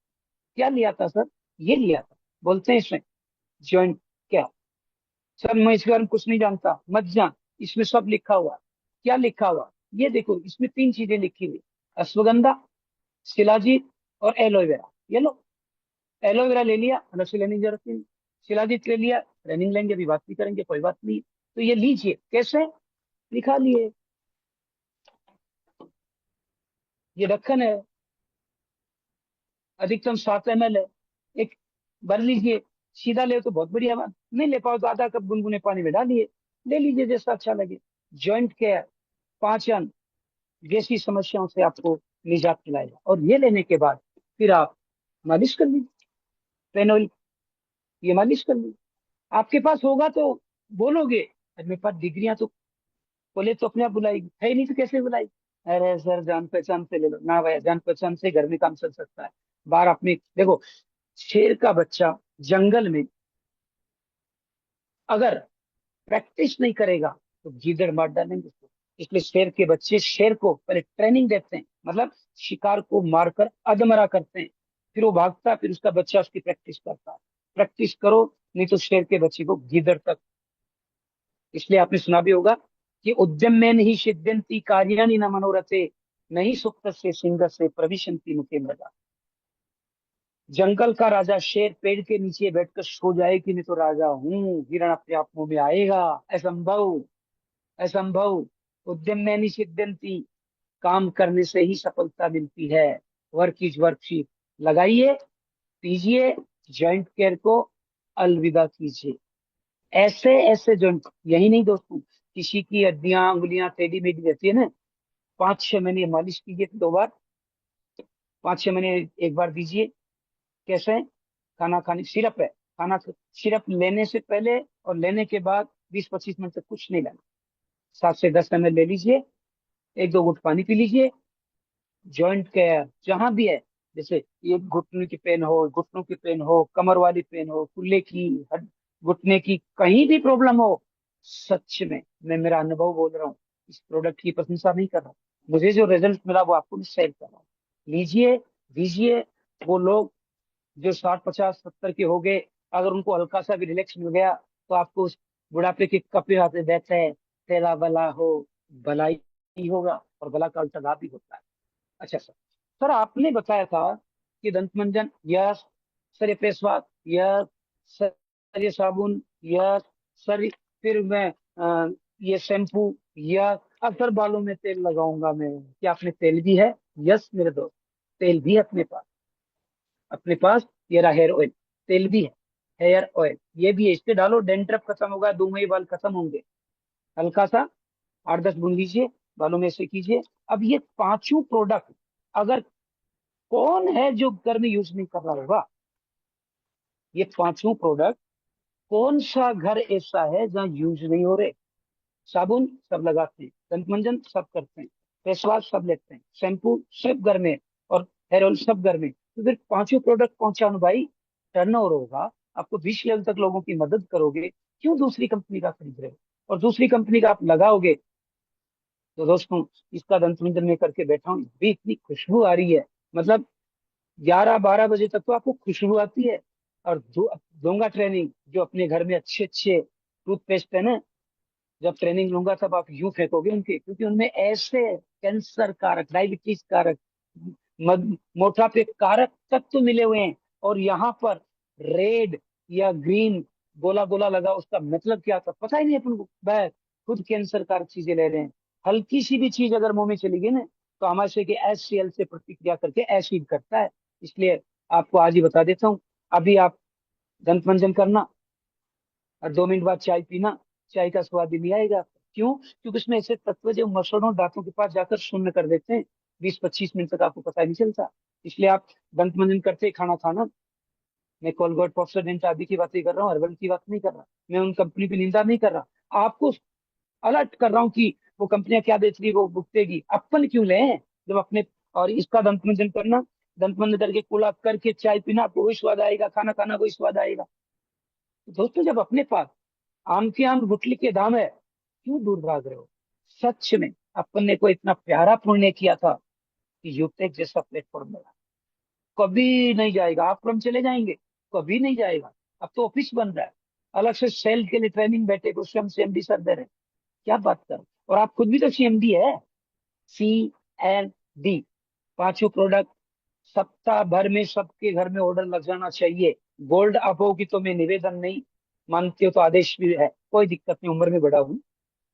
क्या लिया था सर, ये लिया था, बोलते हैं इसमें ज्वाइंट क्या। सर मैं इसके बारे में कुछ नहीं जानता, मत जान, इसमें सब लिखा हुआ है। क्या लिखा हुआ, ये देखो इसमें 3 चीजें लिखी हुई, अश्वगंधा, शिलाजीत और एलोवेरा। ये लो, एलोवेरा ले लिया, अलग से लेने की जरूरत नहीं। शिलाजीत ले लिया, ट्रेनिंग लेंगे अभी बात भी करेंगे, कोई बात नहीं। तो ये लीजिए, कैसे, लिखा लिए, ये ढक्कन है, अधिकतम 7 ml है, एक भर लीजिए। सीधा ले तो बहुत बढ़िया बात, नहीं ले पाओ तो आधा कप गुनगुने पानी में डालिए, ले लीजिए जैसा अच्छा लगे। जॉइंट केयर, पाचन जैसी समस्याओं से आपको निजात दिलाएगा। और ये लेने के बाद फिर आप मालिश कर लीजिए, पेनोल, ये मालिश कर लीजिए। आपके पास होगा तो बोलोगे अरे मेरे पास डिग्रियां तो, बोले तो अपने आप बुलाएगी, है ही नहीं तो कैसे बुलाएगी। अरे सर जान पहचान से ले लो ना भैया, जान पहचान से घर में काम चल सकता है। बाहर अपनी देखो, शेर का बच्चा जंगल में अगर प्रैक्टिस नहीं करेगा तो गीदड़ मार डालेंगे उसको। इसलिए शेर के बच्चे शेर को पहले ट्रेनिंग देते हैं, मतलब शिकार को मारकर अधमरा करते हैं, फिर वो भागता है, फिर उसका बच्चा उसकी प्रैक्टिस करता है। प्रैक्टिस करो, नहीं तो शेर के बच्चे को गीदड़ तक। इसलिए आपने सुना भी होगा कि उद्यमेन ही सिद्ध्यन्ति कार्याणि न मनोरथे, नहीं सुप्तस्य सिंहस्य प्रविशन्ति मुखे मृगा। जंगल का राजा शेर पेड़ के नीचे बैठकर सो जाए कि मैं तो राजा हूँ, हिरण अपने आप मुंह में आएगा, असंभव, असंभव। उद्यम में नहीं सिद्धंती, काम करने से ही सफलता मिलती है। वर्क इज वर्कशीट, लगाइए, पीजिए, जॉइंट केयर को अलविदा कीजिए। ऐसे ऐसे जॉइंट, यही नहीं दोस्तों, किसी की हड्डियां उंगलियां टेढ़ी मेढ़ी रहती है ना, 5-6 महीने मालिश कीजिए 2 बार, 5-6 महीने एक बार दीजिए। कैसे है? खाना खाने, सिरप है, खाना सिरप लेने से पहले और लेने के बाद 20-25 मिनट तक कुछ नहीं लेना, 7 से 10 ml ले लीजिए, 1-2 घुट पानी पी लीजिए। जॉइंट केयर जहां भी है, जैसे ये घुटने की पेन हो, घुटनों की पेन हो, कमर वाली पेन हो, कुल्ले की, घुटने की, कहीं भी प्रॉब्लम हो, सच में मैं मेरा अनुभव बोल रहा हूँ, इस प्रोडक्ट की प्रशंसा नहीं कर रहा हूँ, मुझे जो रिजल्ट मिला वो आपको मैं शेयर कर रहा हूँ। लीजिए, दीजिए। वो लोग जो 60-50-70 के हो गए, अगर उनको हल्का सा भी रिलैक्स मिल गया तो आपको उस बुढ़ापे के कपड़े हाथ में बैठे हैं, तेरा भला हो, भलाई ही होगा, और भला का उल्टा लाभ भी होता है। अच्छा सर, सर आपने बताया था कि दंत मंजन यस, सर ये फेस वॉश यस, सर ये साबुन यस, सर फिर मैं ये शैम्पू यस, अब सर बालों में तेल लगाऊंगा मैं, क्या आपने तेल भी है? यस मेरे दोस्त, तेल भी है अपने पास, अपने पास ये रहा हेयर ऑयल, तेल भी है, हेयर ऑयल ये भी है, इस पे डालो, डेंड्रफ खत्म होगा, 2 महीने बाल खत्म होंगे। हल्का सा 8-10 बूंद लीजिए, बालों में से कीजिए। अब ये पांचों प्रोडक्ट, अगर कौन है जो घर में यूज नहीं कर रहा होगा, ये पांचों प्रोडक्ट कौन सा घर ऐसा है जहाँ यूज नहीं हो रहे। साबुन सब लगाते हैं, दंत मंजन सब करते हैं, फेस वॉश सब लेते हैं, शैम्पू सब घर में, और हेयर ऑयल सब घर में, तो फिर पांचों प्रोडक्ट पहुंचानो भाई, टर्नओवर होगा, आपको 20 लेवल तक लोगों की मदद करोगे, क्यों दूसरी कंपनी का खरीद रहे हो? और दूसरी कंपनी का आप लगाओगे तो दोस्तों, इसका दंत मंजन में करके बैठा हूँ, भी इतनी खुशबू आ रही है, मतलब 11-12 बजे तक तो आपको खुशबू आती है। और दूंगा ट्रेनिंग, जो अपने घर में अच्छे अच्छे टूथपेस्ट है ना, जब ट्रेनिंग लूंगा तब आप यूं फेंकोगे उनके, क्योंकि उनमें ऐसे कैंसर कारक, डायबिटीज कारक, मोटापे कारक तत्व मिले हुए हैं। और यहाँ पर रेड या ग्रीन गोला गोला लगा, उसका मतलब क्या था पता ही नहीं अपन को, वह खुद कैंसर कारक चीजें ले रहे हैं। हल्की सी भी चीज अगर मुंह में चली गई ना, तो हमारे से HCl से प्रतिक्रिया करके एसिड करता है। इसलिए आपको आज ही बता देता हूँ, अभी आप दंत मंजन करना और 2 मिनट बाद चाय पीना, चाय का स्वाद भी नहीं आएगा। क्यों? क्योंकि उसमें ऐसे तत्व जो मसलों दांतों के पास जाकर शून्य कर देते हैं, 20-25 मिनट तक आपको पता ही नहीं चलता। इसलिए आप दंत मंजन करते ही खाना खाना। मैं कोलगेट, पॉप्सोडेंट आदि की बातें कर रहा हूँ, हर्बल की बात नहीं कर रहा, मैं उन कंपनी की निंदा नहीं कर रहा, आपको अलर्ट कर रहा हूँ कि वो कंपनियां क्या बेच रही है वो भुगतेगी, अपन क्यों लें जब अपने। और इसका दंत मंजन करना, दंत मंजन करके कुला करके चाय पीना, आपको वही स्वाद आएगा, खाना खाना वही स्वाद आएगा। तो दोस्तों जब अपने पास आम के आम गुठली के दाम है, क्यों दूर भाग रहे हो। सच में अपन ने कोई इतना प्यारा पुण्य किया था कि यूटेक जैसा प्लेटफॉर्म मिला। कभी नहीं जाएगा, आप हम चले जाएंगे, कभी नहीं जाएगा। अब तो ऑफिस बन रहा है, अलग से सेल के लिए ट्रेनिंग बैठे को स्वयं सीएमडी सर दे रहे हैं। क्या बात कर, और आप खुद भी तो सीएमडी है। CND, पांचों प्रोडक्ट सप्ताह भर में सबके घर में ऑर्डर लग जाना चाहिए। गोल्ड अबो की तो मैं निवेदन नहीं, मानते हो तो आदेश भी है, कोई दिक्कत नहीं, उम्र में बड़ा हूँ,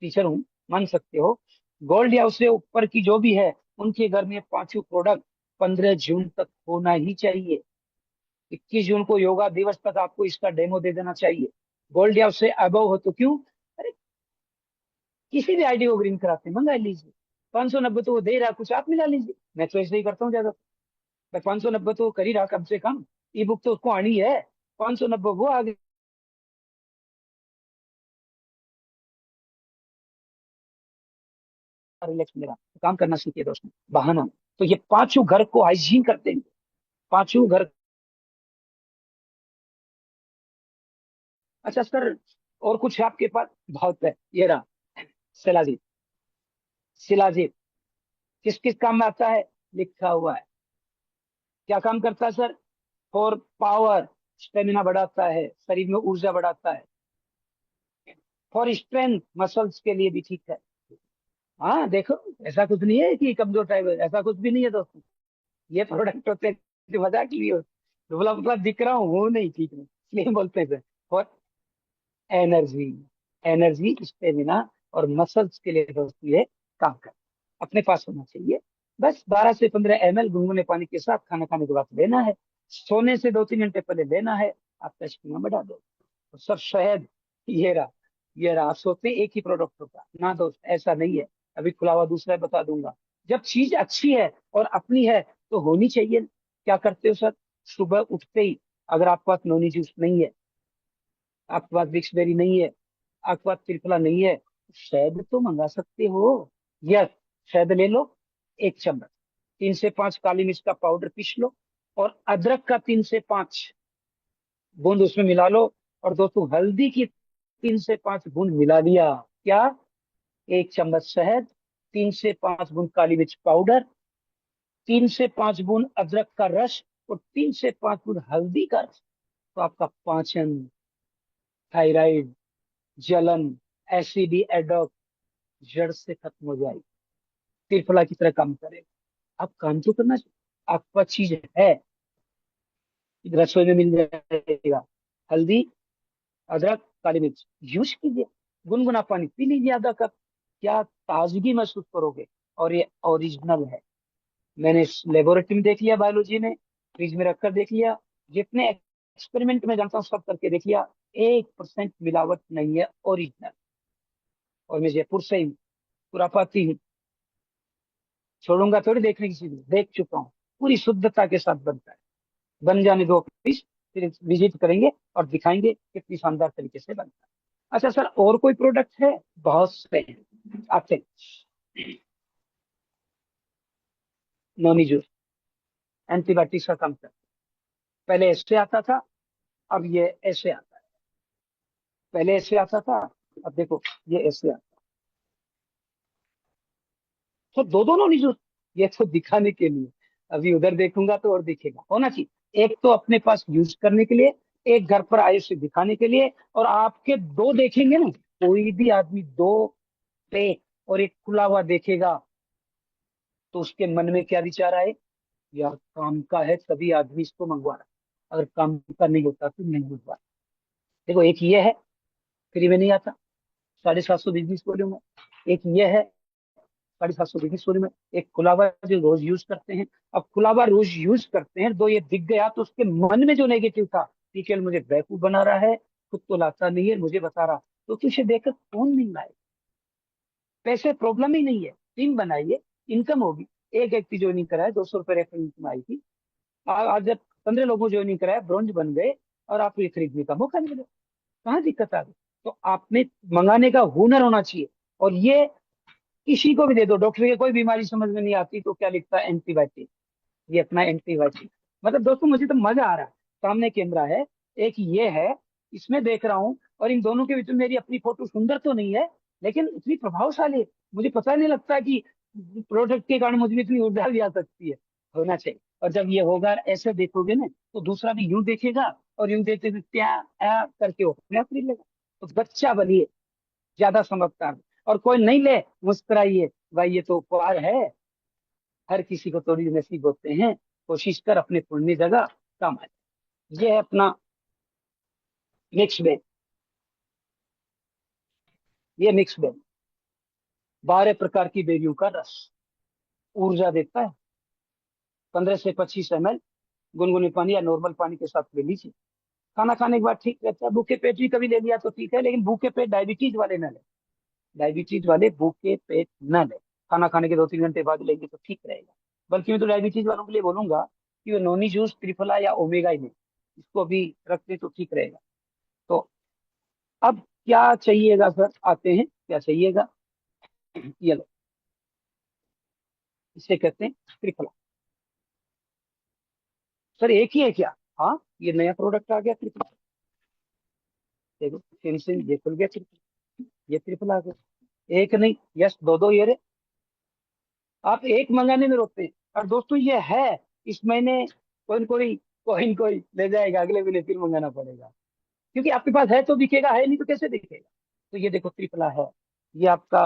टीचर हूँ, मान सकते हो। गोल्ड या उससे ऊपर की जो भी है, उनके घर में पांचों प्रोडक्ट 15 जून तक होना ही चाहिए। 21 जून को योगा दिवस तक आपको इसका डेमो दे देना चाहिए। गोल्ड या उससे अबव हो तो क्यों, अरे किसी भी आईडी को ग्रीन कराते हैं, मंगा लीजिए। 590 तो वो दे रहा, कुछ आप मिला लीजिए। मैं तो ऐसे ही करता हूँ ज्यादा, भाई 590 तो कर ही रहा कम से कम, ई बुक तो उसको आनी है, 590 वो आगे रिलैक्स मिलेगा। तो काम करना सीखिए दोस्तों, बहाना। तो ये पांचों घर को हाइजीन करते हैं, पांचों घर। अच्छा सर, और कुछ है आपके पास? बहुत है, ये रहा शिलाजीत। शिलाजीत किस किस काम में आता है, लिखा हुआ है। क्या काम करता है सर? फॉर पावर, स्टेमिना बढ़ाता है, शरीर में ऊर्जा बढ़ाता है। फॉर स्ट्रेंथ, मसल्स के लिए भी ठीक है। हाँ देखो, ऐसा कुछ नहीं है कि कमजोर टाइप है, ऐसा कुछ भी नहीं है दोस्तों। ये प्रोडक्ट होते हैं जो मजाक के लिए होते हैं। दुबला पतला दिख रहा हूँ, वो नहीं, ठीक नहीं, इसलिए बोलते हैं sir. For energy, energy stamina और मसल्स के लिए दोस्तों ये काम कर, अपने पास होना चाहिए। बस 12 से 15 ml गुनगुने पानी के साथ खाना खाने के बाद लेना है। सोने से 2-3 घंटे पहले लेना है, आपका स्टेमिना बढ़ा दो। तो सर शहद, ये रहा, ये रहा। आप सोचते हैं एक ही प्रोडक्ट होगा ना दोस्त, ऐसा नहीं है। अभी खुला हुआ दूसरा बता दूंगा। जब चीज अच्छी है और अपनी है तो होनी चाहिए। क्या करते हो सर, सुबह उठते ही अगर आपके पास नोनी जूस नहीं है, आपके पास बिक्सबेरी नहीं है, आपके पास त्रिफला नहीं है, शहद तो मंगा सकते हो। यस, शहद ले लो 1 चम्मच, 3 से 5 काली मिर्च का पाउडर पीस लो, और अदरक का 3 से 5 बूंद उसमें मिला लो। और दोस्तों हल्दी की 3 से 5 बूंद मिला दिया, क्या? 1 चम्मच शहद, 3 से 5 बूंद काली मिर्च पाउडर, 3 से 5 बूंद अदरक का रस, और 3 से 5 बूंद हल्दी का रस। तो आपका पाचन, थायराइड, जलन, एसिडी, एडॉक जड़ से खत्म हो जाएगी, त्रिफला की तरह काम करेगा। आप काम तो करना चाहिए, आपके पास चीज है, रसोई में मिल जाएगा। हल्दी, अदरक, काली मिर्च यूज कीजिए, गुनगुना पानी पी लीजिए आधा कप, क्या ताजगी महसूस करोगे। और ये ओरिजिनल है, मैंने लेबोरेटरी में देख लिया, बायोलॉजी में फ्रिज में रखकर देख लिया, जितने एक्सपेरिमेंट में जानता हूँ सब करके देख लिया, 1% मिलावट नहीं है, ओरिजिनल। और मैं जयपुर से ही हूँ, खुरापाती हूँ, छोड़ूंगा थोड़ी देखने की चीज, देख चुका हूँ, पूरी शुद्धता के साथ बनता है। बन जाने दो पीस, फिर विजिट करेंगे और दिखाएंगे कितनी शानदार तरीके से बनता है। अच्छा सर, और कोई प्रोडक्ट है? बहुत से हैं, आते हैं। नोनी जूस एंटीबायोटिक्स का काम करता है। पहले ऐसे आता था, अब ये ऐसे आता है। पहले ऐसे आता था, अब देखो ये ऐसे आता है। तो दो दोनों नहीं जूस, ये तो दिखाने के लिए, अभी उधर देखूंगा तो और दिखेगा, होना चाहिए। एक तो अपने पास यूज करने के लिए, एक घर पर आए से दिखाने के लिए। और आपके दो देखेंगे ना, कोई भी आदमी दो पे और एक खुला हुआ देखेगा तो उसके मन में क्या विचार आए, यार काम का है तभी आदमी इसको मंगवा रहा है, अगर काम का नहीं होता तो नहीं मंगवा। देखो एक ये है, फ्री में नहीं आता, 750 बिजनेस वॉल्यूम है। एक ये है, 750 बिजनेस वॉल्यूम है। एक खुला हुआ जो रोज यूज करते हैं। अब खुला हुआ रोज यूज करते हैं, दो ये दिख गया तो उसके मन में जो नेगेटिव था कि केवल मुझे बेवकूफ बना रहा है, खुद तो लाता नहीं है, मुझे बता रहा, तो तुझे देखकर कौन नहीं लाए। पैसे प्रॉब्लम ही नहीं है, टीम बनाइए, इनकम होगी। एक व्यक्ति ज्वाइनिंग कराया, 200 रुपये रेफरल इनकम आई थी। आज जब 15 लोगों ज्वाइनिंग कराया, ब्रॉन्ज बन गए, और आप ये खरीदने का मौका नहीं मिला, कहाँ दिक्कत आ गई। तो आप में मंगाने का हुनर होना चाहिए। और ये किसी को भी दे दो, डॉक्टर की कोई बीमारी समझ में नहीं आती तो क्या लिखता है, एंटीबायोटिक। ये अपना एंटीबायोटिक। मतलब दोस्तों मुझे तो मजा आ रहा है। सामने कैमरा है, एक ये है, इसमें देख रहा हूँ, और इन दोनों के बीच में मेरी अपनी फोटो सुंदर तो नहीं है, लेकिन इतनी प्रभावशाली है। मुझे पता नहीं लगता कि प्रोडक्ट के कारण मुझे इतनी ऊर्जा भी आ सकती है। होना चाहिए। और जब ये होगा, ऐसे देखोगे ना, तो दूसरा भी यूं देखेगा, और यूं देखते देखते क्या आ करके वो अपने आप लेगा। तो बच्चा बनिए, ज्यादा समझदार। और कोई नहीं ले, मुस्कुराइए, भाई ये तो उपहार है, हर किसी को थोड़ी नसीब होते हैं। कोशिश कर अपने पुण्य जगह काम आ जाए। ये है अपना मिक्स वेज। ये मिक्स वेज 12 प्रकार की बेरियों का रस ऊर्जा देता है। 15 से 25 ml गुनगुने पानी या नॉर्मल पानी के साथ ले लीजिए। खाना खाने के बाद ठीक रहता है। भूखे पेट भी कभी ले लिया तो ठीक है, लेकिन भूखे पेट डायबिटीज वाले न ले। डायबिटीज वाले भूखे पेट न ले। खाना खाने के 2-3 घंटे बाद लेंगे तो ठीक रहेगा। बल्कि मैं तो डायबिटीज वालों के लिए बोलूंगा कि वो नोनी जूस, त्रिफला या ओमेगा ही ले, इसको भी रखते तो ठीक रहेगा। तो अब क्या चाहिएगा सर, आते हैं क्या चाहिएगा। ये लो, इसे कहते हैं त्रिफला। सर एक ही है क्या? हाँ, ये नया प्रोडक्ट आ गया त्रिफला। देखो फिनिशिंग, ये खुल गया त्रिफला, ये त्रिफला आ गया। एक नहीं, यस दो दो ये रे। आप एक मंगाने में रोकते हैं। और दोस्तों ये है, इस महीने कोई ले जाएगा, अगले महीने फिर मंगाना पड़ेगा। क्योंकि आपके पास है तो दिखेगा, है नहीं तो कैसे दिखेगा। तो ये देखो त्रिफला है, ये आपका।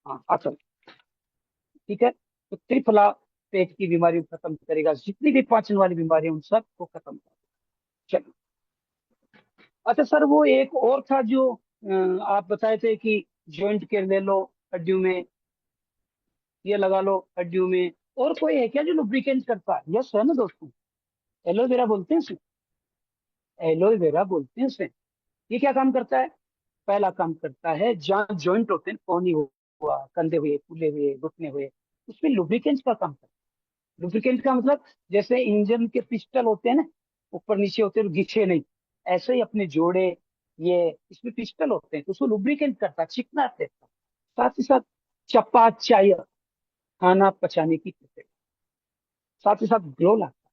हाँ अच्छा, ठीक है। तो त्रिफला पेट की बीमारी को खत्म करेगा, जितनी भी पाचन वाली बीमारी है उन सबको खत्म करेगा। चलो। अच्छा सर, वो एक और था जो आप बताए थे कि जॉइंट केयर ले लो हड्डियों में, ये लगा लो हड्डियों में। और कोई है क्या जो लुब्रिकेंट करता है? यस है ना दोस्तों, एलोवेरा बोलते हैं इसे। एलोवेरा बोलते हैं इसे। ये क्या काम करता है? पहला काम करता है, जहाँ जॉइंट होते हैं, कोहनी हुआ, कंधे हुए, फूले हुए, घुटने हुए, उसमें लुब्रिकेंट का काम करता है। लुब्रिकेंट का मतलब, जैसे इंजन के पिस्टल होते हैं ना, ऊपर नीचे होते हैं, घिसे नहीं, ऐसे ही अपने जोड़े, ये इसमें पिस्टल होते हैं, तो उसको लुब्रिकेंट करता है, चिकना देता है। साथ ही साथ चपाचाय, खाना पचाने की प्रक्रिया। साथ ही साथ ग्लो लाता है,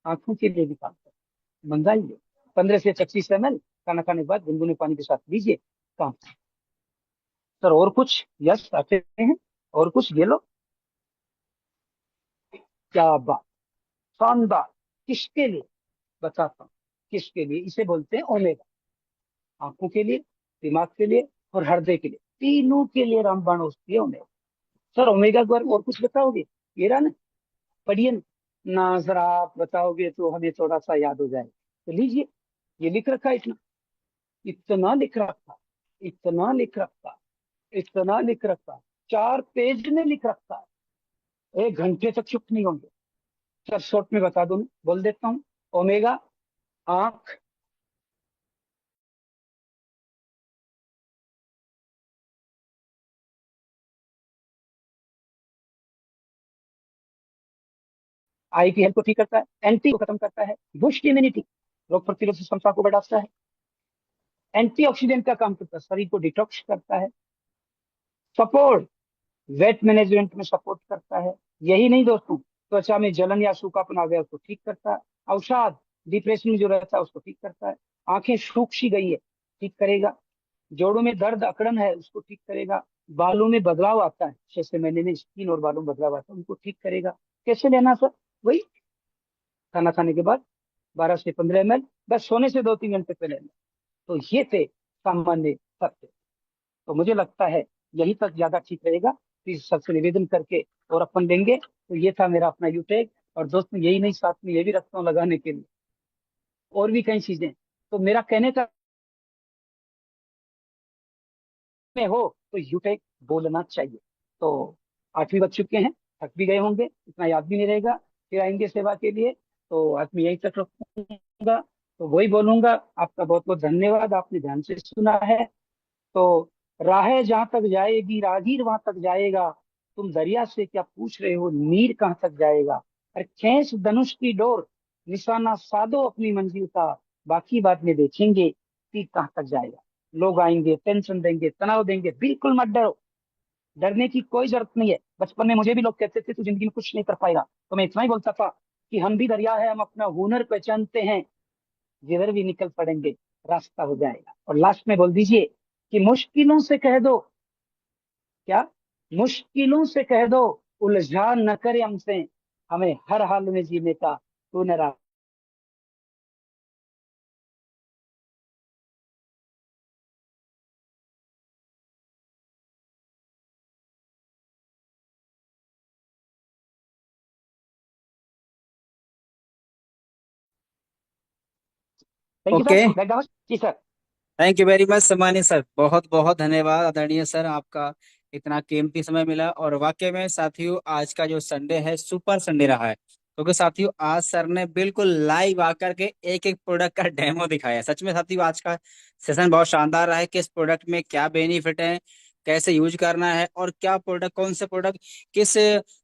आंखों के लिए भी काम करता है। मंगाइए, 15 से 25 ml खाना खाने के बाद गुनगुने पानी के साथ लीजिए, काम। सर और कुछ? यस आते हैं, और कुछ ये लो। क्या बात, शानदार। किसके लिए? बताता हूँ किसके लिए। इसे बोलते हैं ओमेगा। आंखों के लिए, दिमाग के लिए, और हृदय के लिए, तीनों के लिए रामबाण औषधि है ओमेगा। सर ओमेगा के बारे में और कुछ बताओगे? ये रहा ना, पढ़िए ना। ना सर, आप बताओगे तो हमें थोड़ा सा याद हो जाएगा। तो लीजिए, ये लिख रखा है इतना, इतना लिख रखा, इतना लिख रखा, इतना लिख रखा, 4 पेज में लिख रखा है। 1 घंटे तक चुप नहीं होंगे। सर शॉर्ट में बता दो, मैं बोल देता हूँ। ओमेगा, आंख, आई की हेल्थ को ठीक करता है, एंटी को खत्म करता है, बूस्ट इम्यूनिटी, रोग प्रतिरोधक क्षमता को बढ़ाता है, एंटीऑक्सीडेंट का काम करता है, शरीर को डिटॉक्स करता है, सपोर्ट, वेट मैनेजमेंट में सपोर्ट करता है। यही नहीं दोस्तों, त्वचा में जलन या सूखापन आ गया उसको ठीक करता है। अवसाद, डिप्रेशन में जो रहता है उसको ठीक करता है। आंखें सूख सी गई है, ठीक करेगा। जोड़ों में दर्द अकड़न है, उसको ठीक करेगा। बालों में बदलाव आता है, 6 से महीने में स्किन और बालों में बदलाव आता है, उनको ठीक करेगा। कैसे लेना सर? वही, खाना खाने के बाद 12 से 15 ml, बस सोने से 2-3 घंटे पहले लेना। तो ये थे सामान्य सत्य। तो मुझे लगता है यही तक ज्यादा ठीक रहेगा। प्लीज सबसे निवेदन करके और अपन लेंगे। तो ये था मेरा अपना यूटेक। और दोस्तों यही नहीं, साथ में ये भी रखता हूँ लगाने के लिए, और भी कई चीजें। तो मेरा कहने का में हो तो यूटेक बोलना चाहिए। तो 8वीं बज चुके हैं, थक भी गए होंगे, इतना याद भी नहीं रहेगा। फिर आएंगे सेवा के लिए। तो आज मैं यही तक रखूंगा। तो वही बोलूंगा, आपका बहुत बहुत धन्यवाद, आपने ध्यान से सुना है। तो राहें जहां तक जाएगी, रागीर वहां तक जाएगा। तुम दरिया से क्या पूछ रहे हो, नीर कहाँ तक जाएगा। अरे खींच धनुष की डोर, निशाना साधो अपनी मंजिल का, बाकी बाद में देखेंगे तीर कहाँ तक जाएगा। लोग आएंगे, टेंशन देंगे, तनाव देंगे, बिल्कुल मत डरो। डरने की कोई जरूरत नहीं है। बचपन में मुझे भी लोग कहते थे तू जिंदगी में कुछ नहीं कर पाएगा, तो मैं इतना ही बोलता था कि हम भी दरिया है, हम अपना हुनर पहचानते हैं, जिधर भी निकल पड़ेंगे रास्ता हो जाएगा। और लास्ट में बोल दीजिए कि मुश्किलों से कह दो, क्या, मुश्किलों से कह दो, उलझा न करे हमसे, हमें हर हाल में जीने का हुनर आ। Thank you okay. Sir, back जी sir. Thank you very much सम्मानित सर, बहुत बहुत धन्यवाद आदरणीय सर, आपका इतना कीमती समय मिला। और वाकई में साथियों आज का जो संडे है सुपर संडे रहा है, क्योंकि साथियों आज सर ने बिल्कुल लाइव आकर के एक एक प्रोडक्ट का डेमो दिखाया। सच में साथियों आज का सेशन बहुत शानदार रहा है कि इस प्रोडक्ट में क्या बेनिफिट है, कैसे यूज करना है, और क्या प्रोडक्ट, कौन से प्रोडक्ट किस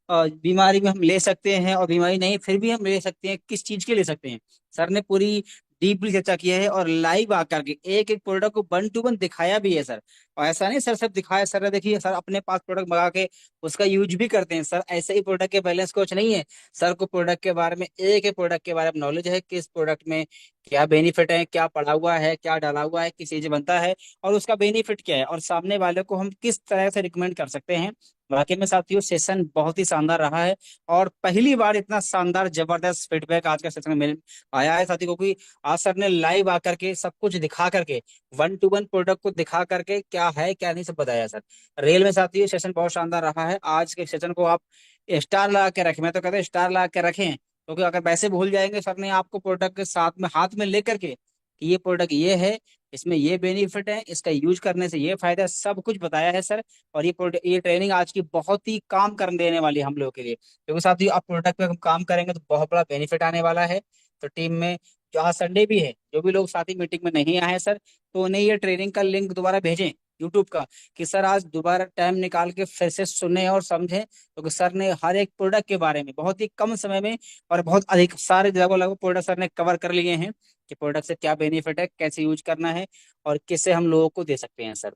बीमारी में हम ले सकते हैं, और बीमारी नहीं फिर भी हम ले सकते हैं, किस चीज के ले सकते हैं। सर ने पूरी डीपली चर्चा किया है और लाइव आकर के एक एक प्रोडक्ट को 1 to 1 दिखाया भी है सर। और ऐसा नहीं सर सब दिखाया, सर ने देखिए सर अपने पास प्रोडक्ट मंगा के उसका यूज भी करते हैं सर। ऐसे ही प्रोडक्ट के बैलेंस कोच नहीं है, सर को प्रोडक्ट के बारे में, एक एक प्रोडक्ट के बारे में नॉलेज है कि इस प्रोडक्ट में क्या बेनिफिट है, क्या पड़ा हुआ है, क्या डाला हुआ है, किस चीज बनता है, और उसका बेनिफिट क्या है, और सामने वाले को हम किस तरह से रिकमेंड कर सकते हैं। वाकई में साथियों सेशन बहुत ही शानदार रहा है, और पहली बार इतना शानदार जबरदस्त फीडबैक आज का सेशन में मिल आया है साथियों, क्योंकि आज सर ने लाइव आकर के सब कुछ दिखा करके 1 to 1 प्रोडक्ट को दिखा करके क्या है क्या नहीं सब बताया सर। रेल में साथियों सेशन बहुत शानदार रहा है। आज के सेशन को आप स्टार लगा के रखें, मैं तो कहता हूँ स्टार लगा के रखें, क्योंकि अगर वैसे भूल जाएंगे, सर ने आपको प्रोडक्ट के साथ में हाथ में लेकर के कि ये प्रोडक्ट ये है, इसमें ये बेनिफिट है, इसका यूज करने से ये फायदा है, सब कुछ बताया है सर। और ये ट्रेनिंग आज की बहुत ही काम कर देने वाली है हम लोगों के लिए, क्योंकि साथियों आप प्रोडक्ट पे हम काम करेंगे तो बहुत बड़ा बेनिफिट आने वाला है। तो टीम में जो आज संडे भी है, जो भी लोग साथी मीटिंग में नहीं आए हैं सर, तो उन्हें ये ट्रेनिंग का लिंक दोबारा भेजें यूट्यूब का, कि सर आज दोबारा टाइम निकाल के फिर से सुने और समझें, क्योंकि सर ने हर एक प्रोडक्ट के बारे में बहुत ही कम समय में और बहुत अधिक सारे लगभग लगभग प्रोडक्ट सर ने कवर कर लिए हैं, कि प्रोडक्ट से क्या बेनिफिट है, कैसे यूज करना है, और किससे हम लोगों को दे सकते हैं सर,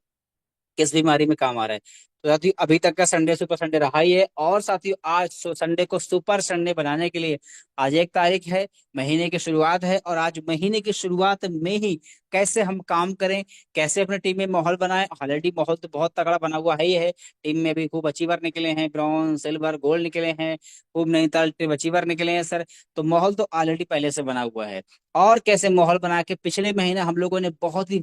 किस बीमारी में काम आ रहा है। तो साथियों अभी तक का संडे सुपर संडे रहा ही है, और साथियों आज संडे को सुपर संडे बनाने के लिए आज 1 तारीख है, महीने की शुरुआत है, और आज महीने की शुरुआत में ही कैसे हम काम करें, कैसे अपने टीम में माहौल बनाएं। ऑलरेडी माहौल तो बहुत तगड़ा बना हुआ है ही है, टीम में भी खूब अचीवर निकले हैं, ब्रॉन्ज सिल्वर गोल्ड निकले हैं, खूब नैनीताल टीम अचीवर निकले हैं सर। तो माहौल तो ऑलरेडी पहले से बना हुआ है, और कैसे माहौल बना के पिछले महीने हम लोगों ने बहुत ही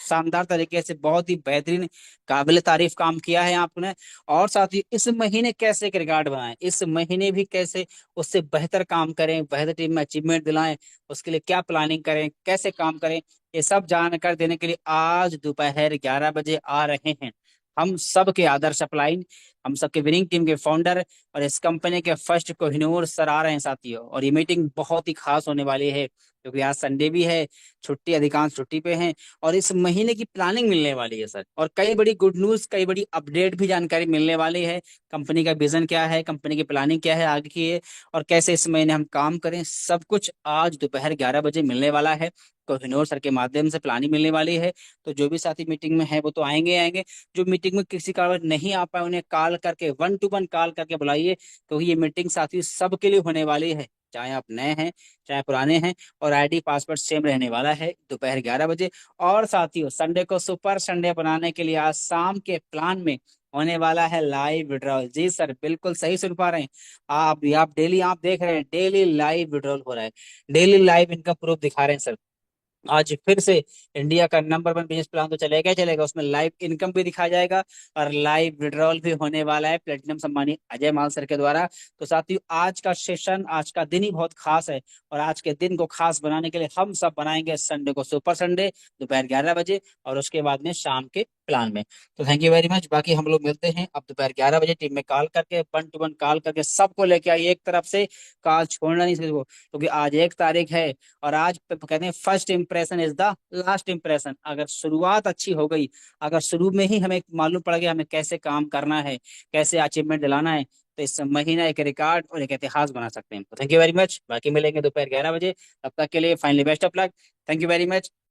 शानदार तरीके से, बहुत ही बेहतरीन काबिल तारीफ काम किया है आपने। और साथ ही इस महीने कैसे एक रिकॉर्ड बनाएं, इस महीने भी कैसे उससे बेहतर काम करें, बेहतर टीम में अचीवमेंट दिलाएं, उसके लिए क्या प्लानिंग करें, कैसे काम करें, ये सब जानकारी देने के लिए आज दोपहर 11 बजे आ रहे हैं हम सबके आदर्श अपलाइन, हम सबके विनिंग टीम के फाउंडर और इस कंपनी के फर्स्ट कोहिनूर सर आ रहे हैं साथियों। और ये मीटिंग बहुत ही खास होने वाली है, क्योंकि आज संडे भी है, छुट्टी, अधिकांश छुट्टी पे हैं, और इस महीने की प्लानिंग मिलने वाली है सर, और कई बड़ी गुड न्यूज, कई बड़ी अपडेट भी जानकारी मिलने वाली है। कंपनी का विजन क्या है, कंपनी की प्लानिंग क्या है आगे की है, और कैसे इस महीने हम काम करें, सब कुछ आज दोपहर 11 बजे मिलने वाला है। कोहिनूर सर के माध्यम से प्लानिंग मिलने वाली है। तो जो भी साथी मीटिंग में है वो तो आएंगे आएंगे, जो मीटिंग में किसी कारण नहीं आ पाए उन्हें कॉल करके 1 to 1 कॉल करके बुलाइए, क्योंकि ये मीटिंग साथी सबके लिए होने वाली है, चाहे आप नए हैं चाहे पुराने हैं, और आईडी पासवर्ड सेम रहने वाला है दोपहर 11 बजे। और साथियों संडे को सुपर संडे बनाने के लिए आज शाम के प्लान में होने वाला है लाइव विड्रॉल। जी सर बिल्कुल सही सुन पा रहे हैं आप डेली आप देख रहे हैं डेली लाइव विड्रॉल हो रहा है, डेली लाइव इनका प्रूफ दिखा रहे हैं सर। आज फिर से इंडिया का नंबर 1 बिजनेस प्लान तो चलेगा ही चलेगा, उसमें लाइव इनकम भी दिखाया जाएगा, और लाइव विड्रॉल भी होने वाला है प्लेटिनम सम्मानी अजय माल सर के द्वारा। तो साथियों आज का सेशन, आज का दिन ही बहुत खास है, और आज के दिन को खास बनाने के लिए हम सब बनाएंगे संडे को सुपर संडे दोपहर 11 बजे, और उसके बाद में शाम के प्लान में। तो थैंक यू वेरी मच, बाकी हम लोग मिलते हैं अब दोपहर 11 बजे, टीम में कॉल करके 1 to 1 कॉल करके सबको लेके आइए एक तरफ से, कॉल छोड़ना नहीं सकते, क्योंकि आज 1 तारीख है, और आज कहते हैं first impression is the last impression. अगर शुरुआत अच्छी हो गई, अगर शुरू में ही हमें मालूम पड़ गया हमें कैसे काम करना है, कैसे अचीवमेंट दिलाना है, तो इस महीना एक रिकॉर्ड और एक इतिहास बना सकते हैं। तो थैंक यू वेरी मच, बाकी मिलेंगे दोपहर 11 बजे, तब तक के लिए finally best of luck. Thank you very much.